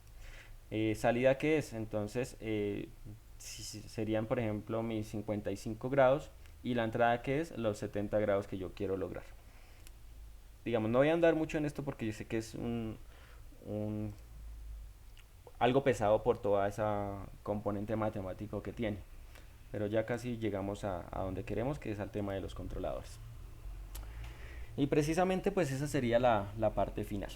¿Salida qué es? Entonces serían por ejemplo mis 55 grados y la entrada que es los 70 grados que yo quiero lograr. Digamos, no voy a andar mucho en esto porque yo sé que es un algo pesado por toda esa componente matemático que tiene. Pero ya casi llegamos a donde queremos, que es al tema de los controladores. Y precisamente pues esa sería la parte final.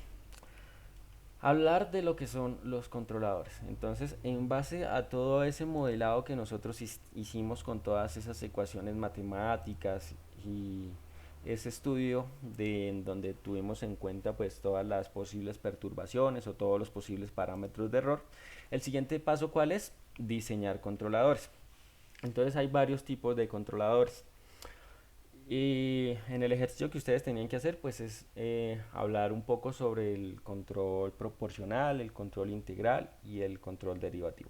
Hablar de lo que son los controladores. Entonces, en base a todo ese modelado que nosotros hicimos con todas esas ecuaciones matemáticas y ese estudio en donde tuvimos en cuenta pues todas las posibles perturbaciones o todos los posibles parámetros de error, el siguiente paso ¿cuál es? Diseñar controladores. Entonces hay varios tipos de controladores. Y en el ejercicio que ustedes tenían que hacer, pues es hablar un poco sobre el control proporcional, el control integral y el control derivativo.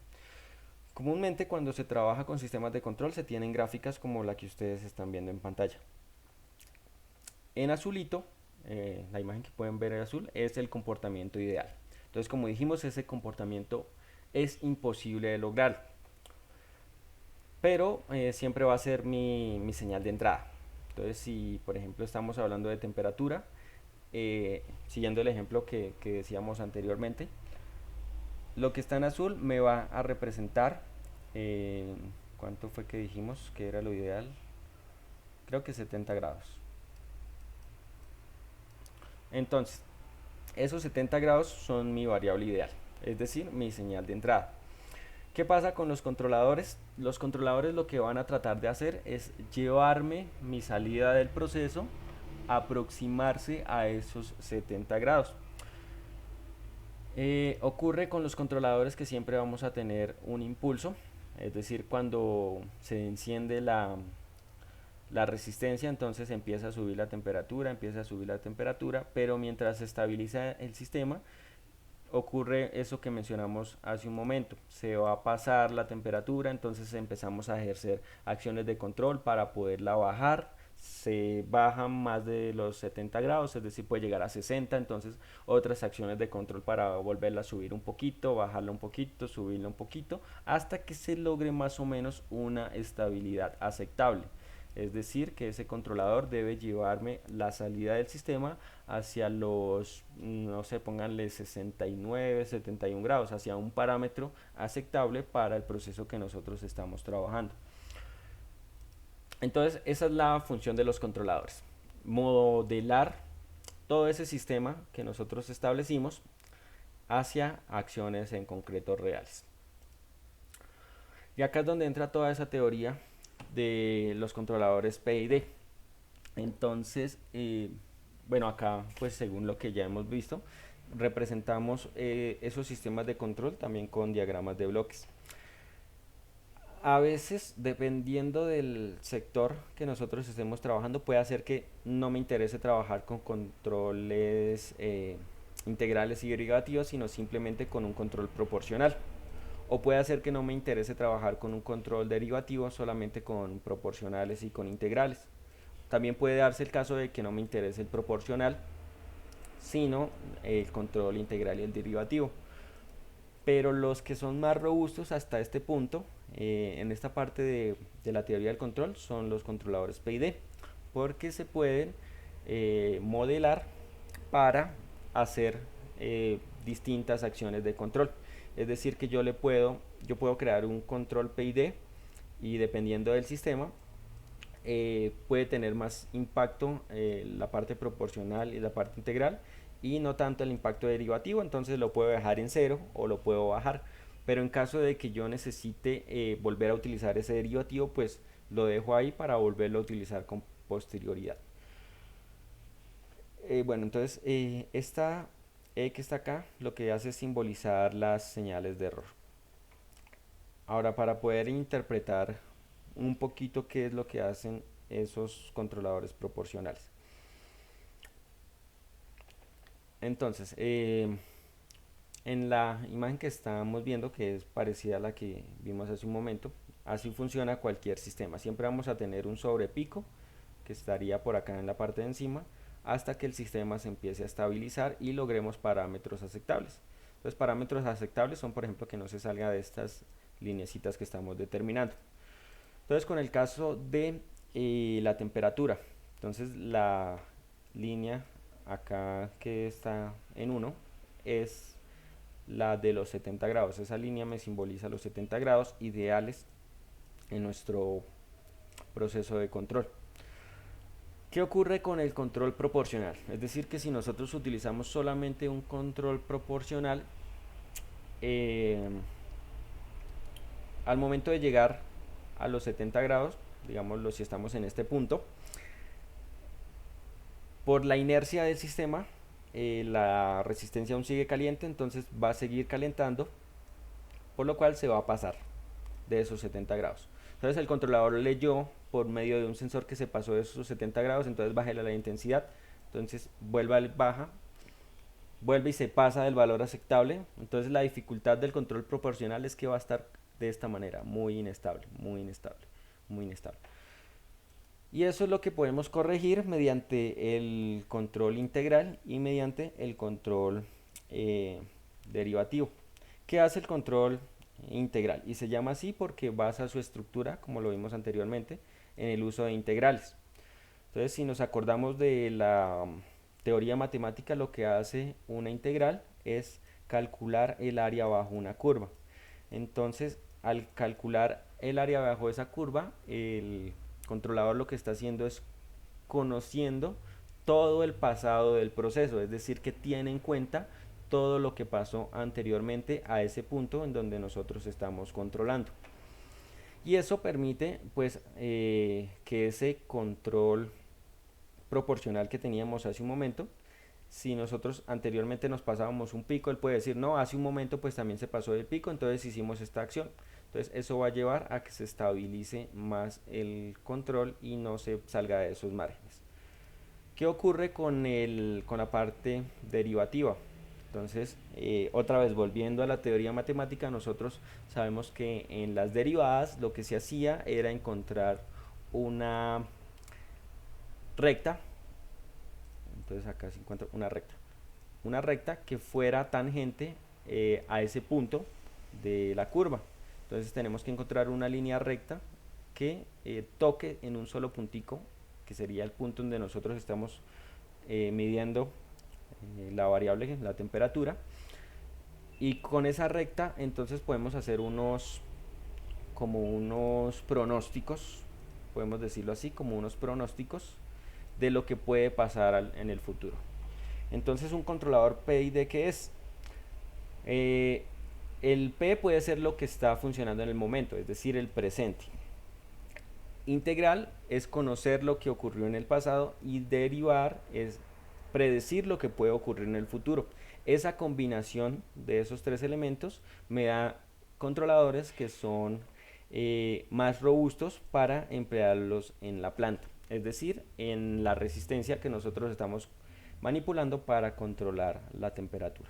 Comúnmente cuando se trabaja con sistemas de control se tienen gráficas como la que ustedes están viendo en pantalla. En azulito, la imagen que pueden ver en azul es el comportamiento ideal. Entonces, como dijimos, ese comportamiento es imposible de lograr, pero siempre va a ser mi señal de entrada. Entonces, si por ejemplo estamos hablando de temperatura, siguiendo el ejemplo que decíamos anteriormente, lo que está en azul me va a representar, eh, ¿cuánto fue que dijimos que era lo ideal? Creo que 70 grados. Entonces, esos 70 grados son mi variable ideal, es decir, mi señal de entrada. ¿Qué pasa con los controladores? Los controladores lo que van a tratar de hacer es llevarme mi salida del proceso a aproximarse a esos 70 grados. Ocurre con los controladores que siempre vamos a tener un impulso, es decir, cuando se enciende la resistencia, entonces empieza a subir la temperatura, pero mientras se estabiliza el sistema, ocurre eso que mencionamos hace un momento. Se va a pasar la temperatura, entonces empezamos a ejercer acciones de control para poderla bajar. Se bajan más de los 70 grados, es decir, puede llegar a 60, entonces otras acciones de control para volverla a subir un poquito, bajarla un poquito, subirla un poquito, hasta que se logre más o menos una estabilidad aceptable. Es decir, que ese controlador debe llevarme la salida del sistema hacia los, no sé, pónganle 69, 71 grados, hacia un parámetro aceptable para el proceso que nosotros estamos trabajando. Entonces, esa es la función de los controladores. Modelar todo ese sistema que nosotros establecimos hacia acciones en concreto reales. Y acá es donde entra toda esa teoría de los controladores PID. Entonces, bueno, acá pues según lo que ya hemos visto, representamos esos sistemas de control también con diagramas de bloques. A veces, dependiendo del sector que nosotros estemos trabajando, puede hacer que no me interese trabajar con controles integrales y derivativos, sino simplemente con un control proporcional. O puede hacer que no me interese trabajar con un control derivativo, solamente con proporcionales y con integrales. También puede darse el caso de que no me interese el proporcional, sino el control integral y el derivativo. Pero los que son más robustos hasta este punto, en esta parte de la teoría del control, son los controladores PID, porque se pueden modelar para hacer distintas acciones de control. Es decir, que yo puedo crear un control PID y dependiendo del sistema, puede tener más impacto la parte proporcional y la parte integral y no tanto el impacto derivativo, entonces lo puedo dejar en cero o lo puedo bajar, pero en caso de que yo necesite volver a utilizar ese derivativo, pues lo dejo ahí para volverlo a utilizar con posterioridad. Bueno, entonces esta E que está acá lo que hace es simbolizar las señales de error. Ahora, para poder interpretar un poquito qué es lo que hacen esos controladores proporcionales. Entonces, en la imagen que estamos viendo, que es parecida a la que vimos hace un momento, así funciona cualquier sistema. Siempre vamos a tener un sobrepico que estaría por acá en la parte de encima hasta que el sistema se empiece a estabilizar y logremos parámetros aceptables. Entonces, parámetros aceptables son, por ejemplo, que no se salga de estas lineecitas que estamos determinando. Entonces, con el caso de la temperatura, entonces la línea acá que está en 1 es la de los 70 grados. Esa línea me simboliza los 70 grados ideales en nuestro proceso de control. ¿Qué ocurre con el control proporcional? Es decir, que si nosotros utilizamos solamente un control proporcional, eh, al momento de llegar a los 70 grados, digámoslo si estamos en este punto, por la inercia del sistema, la resistencia aún sigue caliente, entonces va a seguir calentando, por lo cual se va a pasar de esos 70 grados. Entonces el controlador leyó por medio de un sensor que se pasó de esos 70 grados, entonces baja la intensidad, entonces baja, vuelve y se pasa del valor aceptable. Entonces la dificultad del control proporcional es que va a estar de esta manera, muy inestable, muy inestable, muy inestable. Y eso es lo que podemos corregir mediante el control integral y mediante el control eh, derivativo. ¿Qué hace el control integral? Y se llama así porque basa su estructura, como lo vimos anteriormente, en el uso de integrales. Entonces, si nos acordamos de la teoría matemática, lo que hace una integral es calcular el área bajo una curva. Entonces, al calcular el área bajo esa curva, el controlador lo que está haciendo es conociendo todo el pasado del proceso, es decir, que tiene en cuenta todo lo que pasó anteriormente a ese punto en donde nosotros estamos controlando. Y eso permite pues que ese control proporcional que teníamos hace un momento, si nosotros anteriormente nos pasábamos un pico, él puede decir, no, hace un momento pues también se pasó del pico, entonces hicimos esta acción. Entonces eso va a llevar a que se estabilice más el control y no se salga de esos márgenes. ¿Qué ocurre con la parte derivativa? Entonces, otra vez volviendo a la teoría matemática, nosotros sabemos que en las derivadas lo que se hacía era encontrar una recta. Entonces acá se encuentra una recta que fuera tangente a ese punto de la curva. Entonces tenemos que encontrar una línea recta que toque en un solo puntico, que sería el punto donde nosotros estamos midiendo la variable, la temperatura. Y con esa recta entonces podemos hacer como unos pronósticos, podemos decirlo así, como unos pronósticos de lo que puede pasar en el futuro. Entonces un controlador PID, ¿qué es? El P puede ser lo que está funcionando en el momento, es decir, el presente. Integral es conocer lo que ocurrió en el pasado y derivar es predecir lo que puede ocurrir en el futuro. Esa combinación de esos tres elementos me da controladores que son más robustos para emplearlos en la planta, es decir, en la resistencia que nosotros estamos manipulando para controlar la temperatura.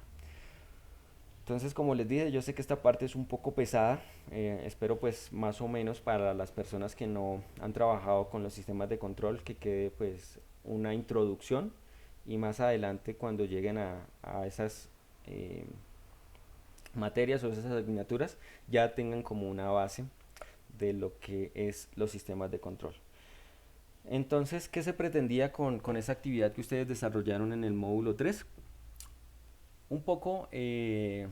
Entonces, como les dije, yo sé que esta parte es un poco pesada, espero pues más o menos para las personas que no han trabajado con los sistemas de control que quede pues una introducción y más adelante cuando lleguen a esas materias o esas asignaturas ya tengan como una base de lo que es los sistemas de control. Entonces, ¿qué se pretendía con esa actividad que ustedes desarrollaron en el módulo 3? Un poco que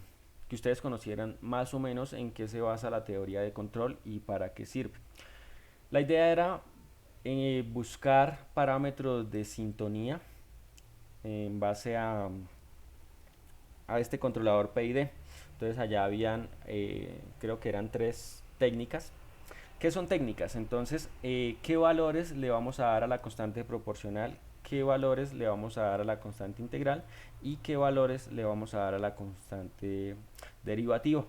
ustedes conocieran más o menos en qué se basa la teoría de control y para qué sirve. La idea era buscar parámetros de sintonía en base a este controlador PID. Entonces allá habían, creo que eran 3 técnicas. ¿Qué son técnicas? Entonces, ¿qué valores le vamos a dar a la constante proporcional? ¿Qué valores le vamos a dar a la constante integral? ¿Y qué valores le vamos a dar a la constante derivativa?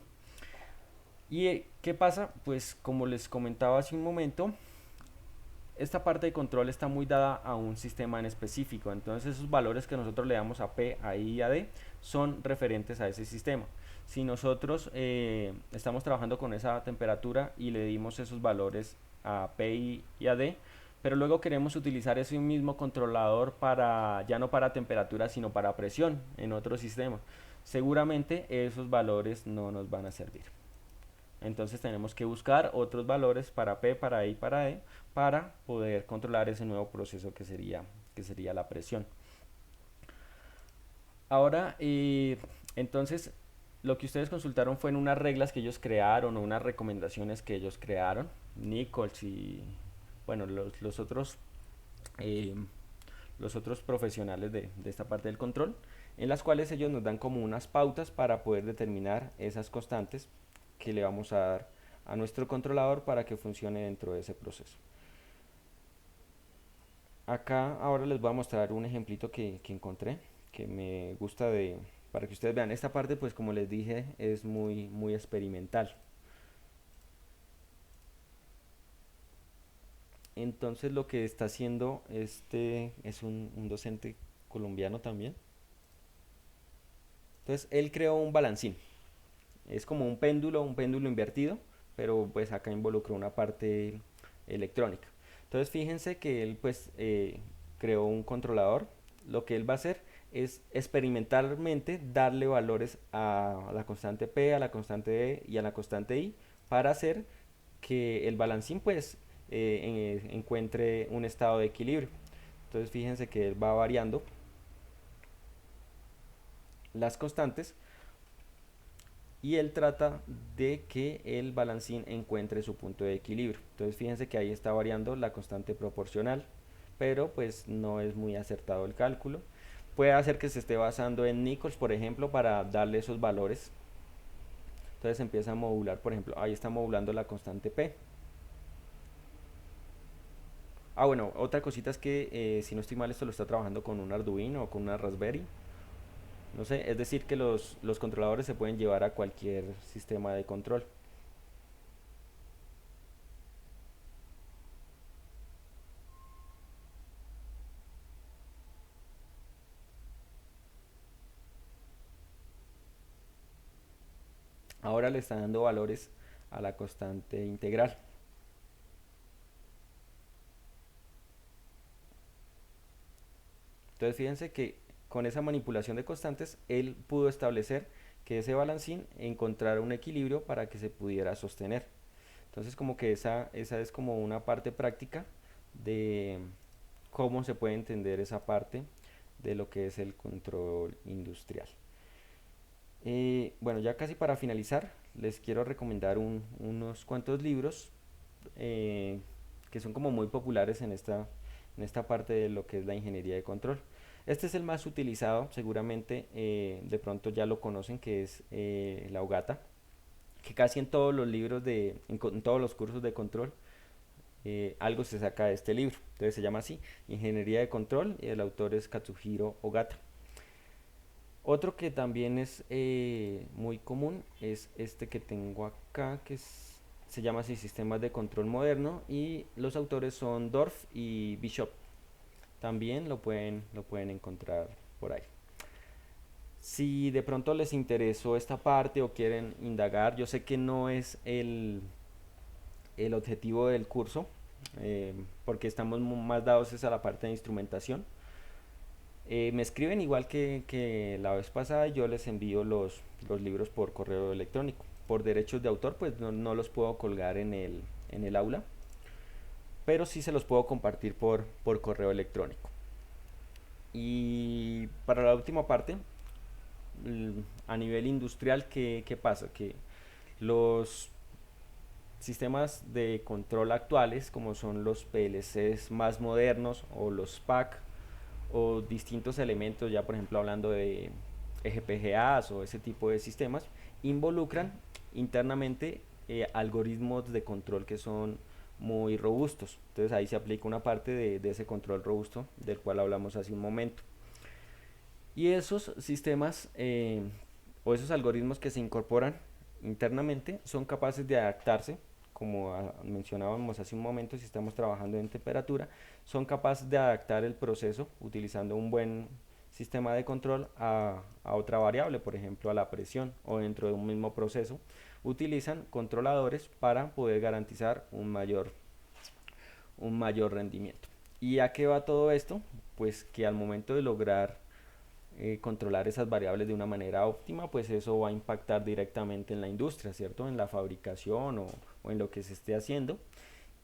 ¿Y qué pasa? Pues como les comentaba hace un momento, esta parte de control está muy dada a un sistema en específico. Entonces esos valores que nosotros le damos a P, a I y a D son referentes a ese sistema. Si nosotros estamos trabajando con esa temperatura y le dimos esos valores a P y a D, pero luego queremos utilizar ese mismo controlador para, ya no para temperatura, sino para presión en otro sistema, seguramente esos valores no nos van a servir. Entonces tenemos que buscar otros valores para P, para I, para D, para poder controlar ese nuevo proceso que sería la presión. Ahora, entonces, lo que ustedes consultaron fue en unas reglas que ellos crearon o unas recomendaciones que ellos crearon, Nichols y, bueno, los otros eh, los otros profesionales de esta parte del control, en las cuales ellos nos dan como unas pautas para poder determinar esas constantes que le vamos a dar a nuestro controlador para que funcione dentro de ese proceso. Acá ahora les voy a mostrar un ejemplito que encontré, que me gusta para que ustedes vean. Esta parte, pues como les dije, es muy experimental. Entonces lo que está haciendo este es un docente colombiano también. Entonces él creó un balancín. Es como un péndulo invertido, pero pues acá involucró una parte electrónica. Entonces fíjense que él pues creó un controlador. Lo que él va a hacer es experimentalmente darle valores a la constante P, a la constante E y a la constante I para hacer que el balancín pues encuentre un estado de equilibrio. Entonces fíjense que él va variando las constantes y él trata de que el balancín encuentre su punto de equilibrio. Entonces fíjense que ahí está variando la constante proporcional, pero pues no es muy acertado el cálculo. Puede hacer que se esté basando en Nichols, por ejemplo, para darle esos valores. Entonces empieza a modular, por ejemplo, ahí está modulando la constante P. Ah, bueno, otra cosita es que si no estoy mal, esto lo está trabajando con un Arduino o con una Raspberry. No sé, es decir que los controladores se pueden llevar a cualquier sistema de control. Ahora le está dando valores a la constante integral. Entonces fíjense que con esa manipulación de constantes, él pudo establecer que ese balancín encontrara un equilibrio para que se pudiera sostener. Entonces como que esa es como una parte práctica de cómo se puede entender esa parte de lo que es el control industrial. Bueno, ya casi para finalizar, les quiero recomendar unos cuantos libros eh, que son como muy populares en esta parte de lo que es la ingeniería de control. Este es el más utilizado, seguramente de pronto ya lo conocen, que es la Ogata, que casi en todos los libros en todos los cursos de control, algo se saca de este libro. Entonces se llama así, Ingeniería de Control, y el autor es Katsuhiro Ogata. Otro que también es muy común es este que tengo acá, se llama así Sistemas de Control Moderno, y los autores son Dorf y Bishop. También lo pueden encontrar por ahí. Si de pronto les interesó esta parte o quieren indagar, yo sé que no es el objetivo del curso, porque estamos más dados es a la parte de instrumentación. Me escriben igual que la vez pasada y yo les envío los libros por correo electrónico. Por derechos de autor, pues no los puedo colgar en el aula, pero sí se los puedo compartir por correo electrónico. Y para la última parte, a nivel industrial, ¿qué pasa? Que los sistemas de control actuales, como son los PLCs más modernos o los PAC, o distintos elementos, ya por ejemplo hablando de FPGAs o ese tipo de sistemas, involucran internamente algoritmos de control que son muy robustos. Entonces ahí se aplica una parte de ese control robusto del cual hablamos hace un momento. Y esos sistemas o esos algoritmos que se incorporan internamente son capaces de adaptarse, como mencionábamos hace un momento, si estamos trabajando en temperatura, son capaces de adaptar el proceso utilizando un buen sistema de control a otra variable, por ejemplo a la presión, o dentro de un mismo proceso utilizan controladores para poder garantizar un mayor rendimiento. ¿Y a qué va todo esto? Pues que al momento de lograr controlar esas variables de una manera óptima, pues eso va a impactar directamente en la industria, ¿cierto? En la fabricación o en lo que se esté haciendo.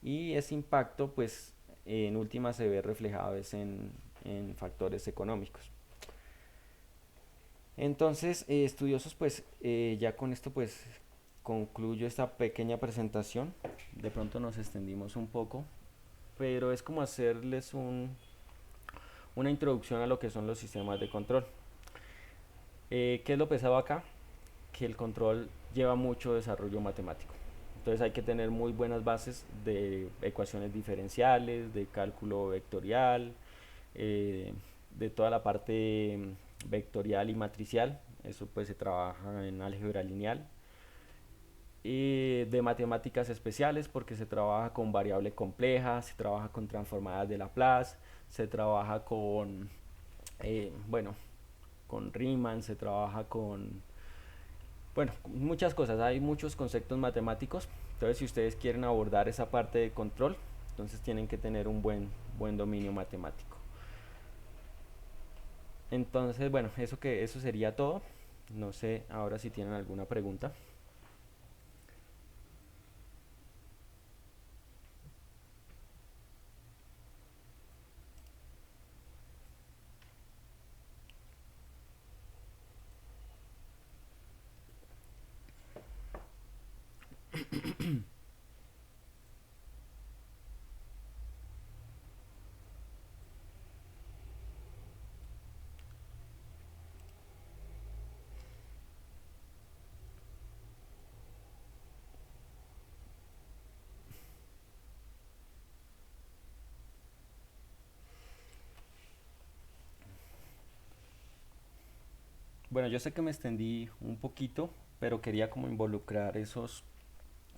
Y ese impacto, pues, en última se ve reflejado en factores económicos. Entonces, estudiosos, pues, ya con esto, pues, concluyo esta pequeña presentación. De pronto nos extendimos un poco, pero es como hacerles una introducción a lo que son los sistemas de control. ¿Qué es lo pesado acá? Que el control lleva mucho desarrollo matemático. Entonces hay que tener muy buenas bases de ecuaciones diferenciales, de cálculo vectorial, eh, de toda la parte vectorial y matricial. Eso pues se trabaja en álgebra lineal. Y de matemáticas especiales porque se trabaja con variable compleja, se trabaja con transformadas de Laplace, se trabaja con, bueno, con Riemann, se trabaja con, bueno, muchas cosas, hay muchos conceptos matemáticos. Entonces si ustedes quieren abordar esa parte de control, entonces tienen que tener un buen dominio matemático. Entonces, bueno, eso sería todo. No sé ahora si tienen alguna pregunta. Bueno, yo sé que me extendí un poquito, pero quería como involucrar esos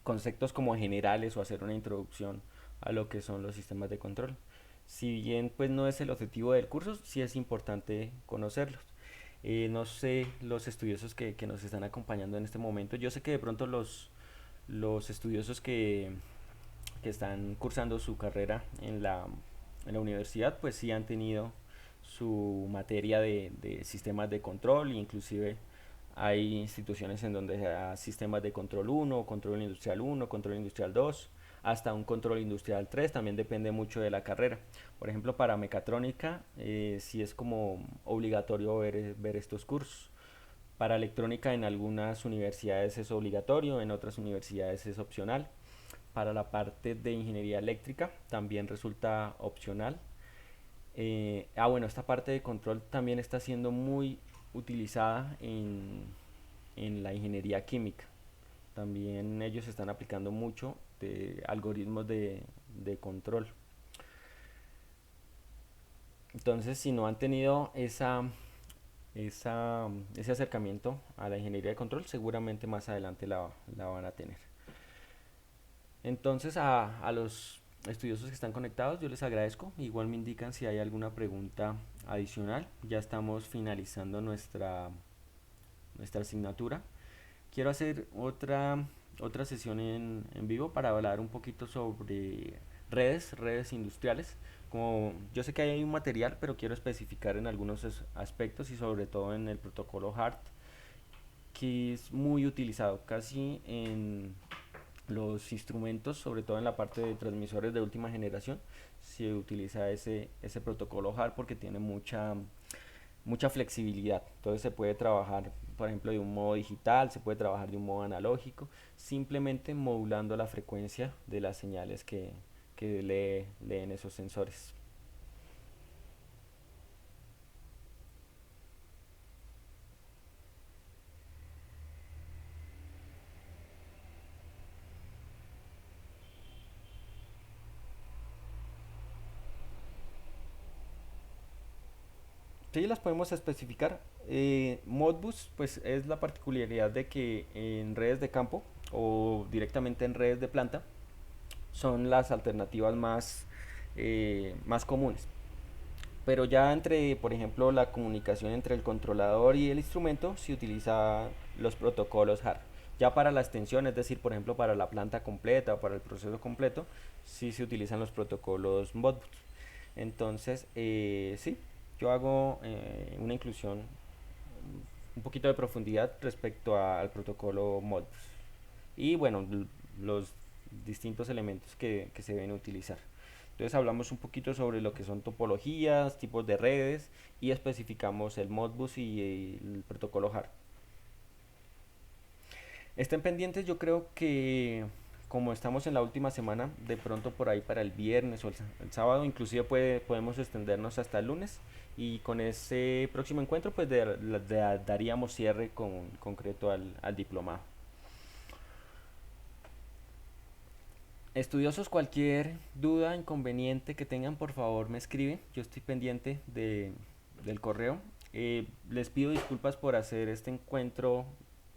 conceptos como generales o hacer una introducción a lo que son los sistemas de control. Si bien pues no es el objetivo del curso, sí es importante conocerlos. No sé los estudiosos que nos están acompañando en este momento. Yo sé que de pronto los estudiosos que están cursando su carrera en la universidad, pues sí han tenido su materia de sistemas de control, inclusive hay instituciones en donde se da sistemas de control uno, control industrial uno, control industrial 2, hasta un control industrial 3, también depende mucho de la carrera. Por ejemplo, para mecatrónica sí es como obligatorio ver estos cursos. Para electrónica en algunas universidades es obligatorio, en otras universidades es opcional. Para la parte de ingeniería eléctrica también resulta opcional. Bueno, esta parte de control también está siendo muy utilizada en la ingeniería química. También ellos están aplicando mucho de algoritmos de control. Entonces, si no han tenido ese acercamiento a la ingeniería de control, seguramente más adelante la van a tener. Entonces, a los estudiosos que están conectados, yo les agradezco. Igual me indican si hay alguna pregunta adicional. Ya estamos finalizando nuestra asignatura. Quiero hacer otra sesión en vivo para hablar un poquito sobre redes industriales. Como yo sé que hay un material, pero quiero especificar en algunos aspectos y sobre todo en el protocolo HART, que es muy utilizado casi en los instrumentos, sobre todo en la parte de transmisores de última generación, se utiliza ese protocolo HART porque tiene mucha flexibilidad. Entonces se puede trabajar, por ejemplo, de un modo digital, se puede trabajar de un modo analógico, simplemente modulando la frecuencia de las señales que leen esos sensores. Sí, las podemos especificar. Modbus, pues es la particularidad de que en redes de campo o directamente en redes de planta son las alternativas más comunes. Pero ya entre, por ejemplo, la comunicación entre el controlador y el instrumento se utiliza los protocolos HART. Ya para la extensión, es decir, por ejemplo, para la planta completa o para el proceso completo, sí se utilizan los protocolos Modbus. Entonces, sí, yo hago una inclusión, un poquito de profundidad respecto al protocolo Modbus. Y bueno, los distintos elementos que se deben utilizar. Entonces hablamos un poquito sobre lo que son topologías, tipos de redes y especificamos el Modbus y el protocolo HART. Estén pendientes, yo creo que como estamos en la última semana, de pronto por ahí para el viernes o el sábado, inclusive podemos extendernos hasta el lunes y con ese próximo encuentro pues daríamos cierre concreto al diplomado. Estudiosos, cualquier duda, inconveniente que tengan, por favor me escriben. Yo estoy pendiente del correo. Les pido disculpas por hacer este encuentro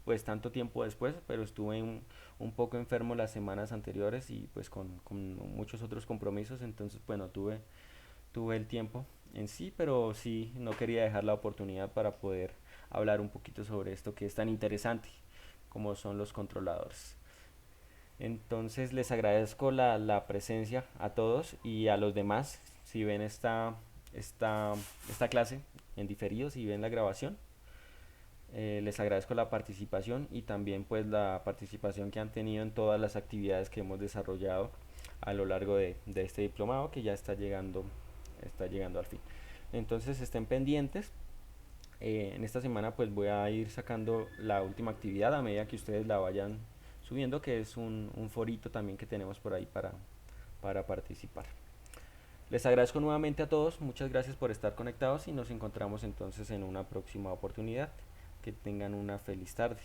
pues tanto tiempo después, pero estuve un poco enfermo las semanas anteriores y pues con muchos otros compromisos, entonces bueno, tuve el tiempo en sí, pero sí no quería dejar la oportunidad para poder hablar un poquito sobre esto que es tan interesante como son los controladores. Entonces les agradezco la presencia a todos y a los demás. Si ven esta, esta clase en diferido, si ven la grabación, les agradezco la participación y también pues la participación que han tenido en todas las actividades que hemos desarrollado a lo largo de este diplomado que ya está llegando al fin. Entonces estén pendientes. En esta semana pues voy a ir sacando la última actividad a medida que ustedes la vayan subiendo, que es un forito también que tenemos por ahí para participar. Les agradezco nuevamente a todos, muchas gracias por estar conectados y nos encontramos entonces en una próxima oportunidad. Que tengan una feliz tarde.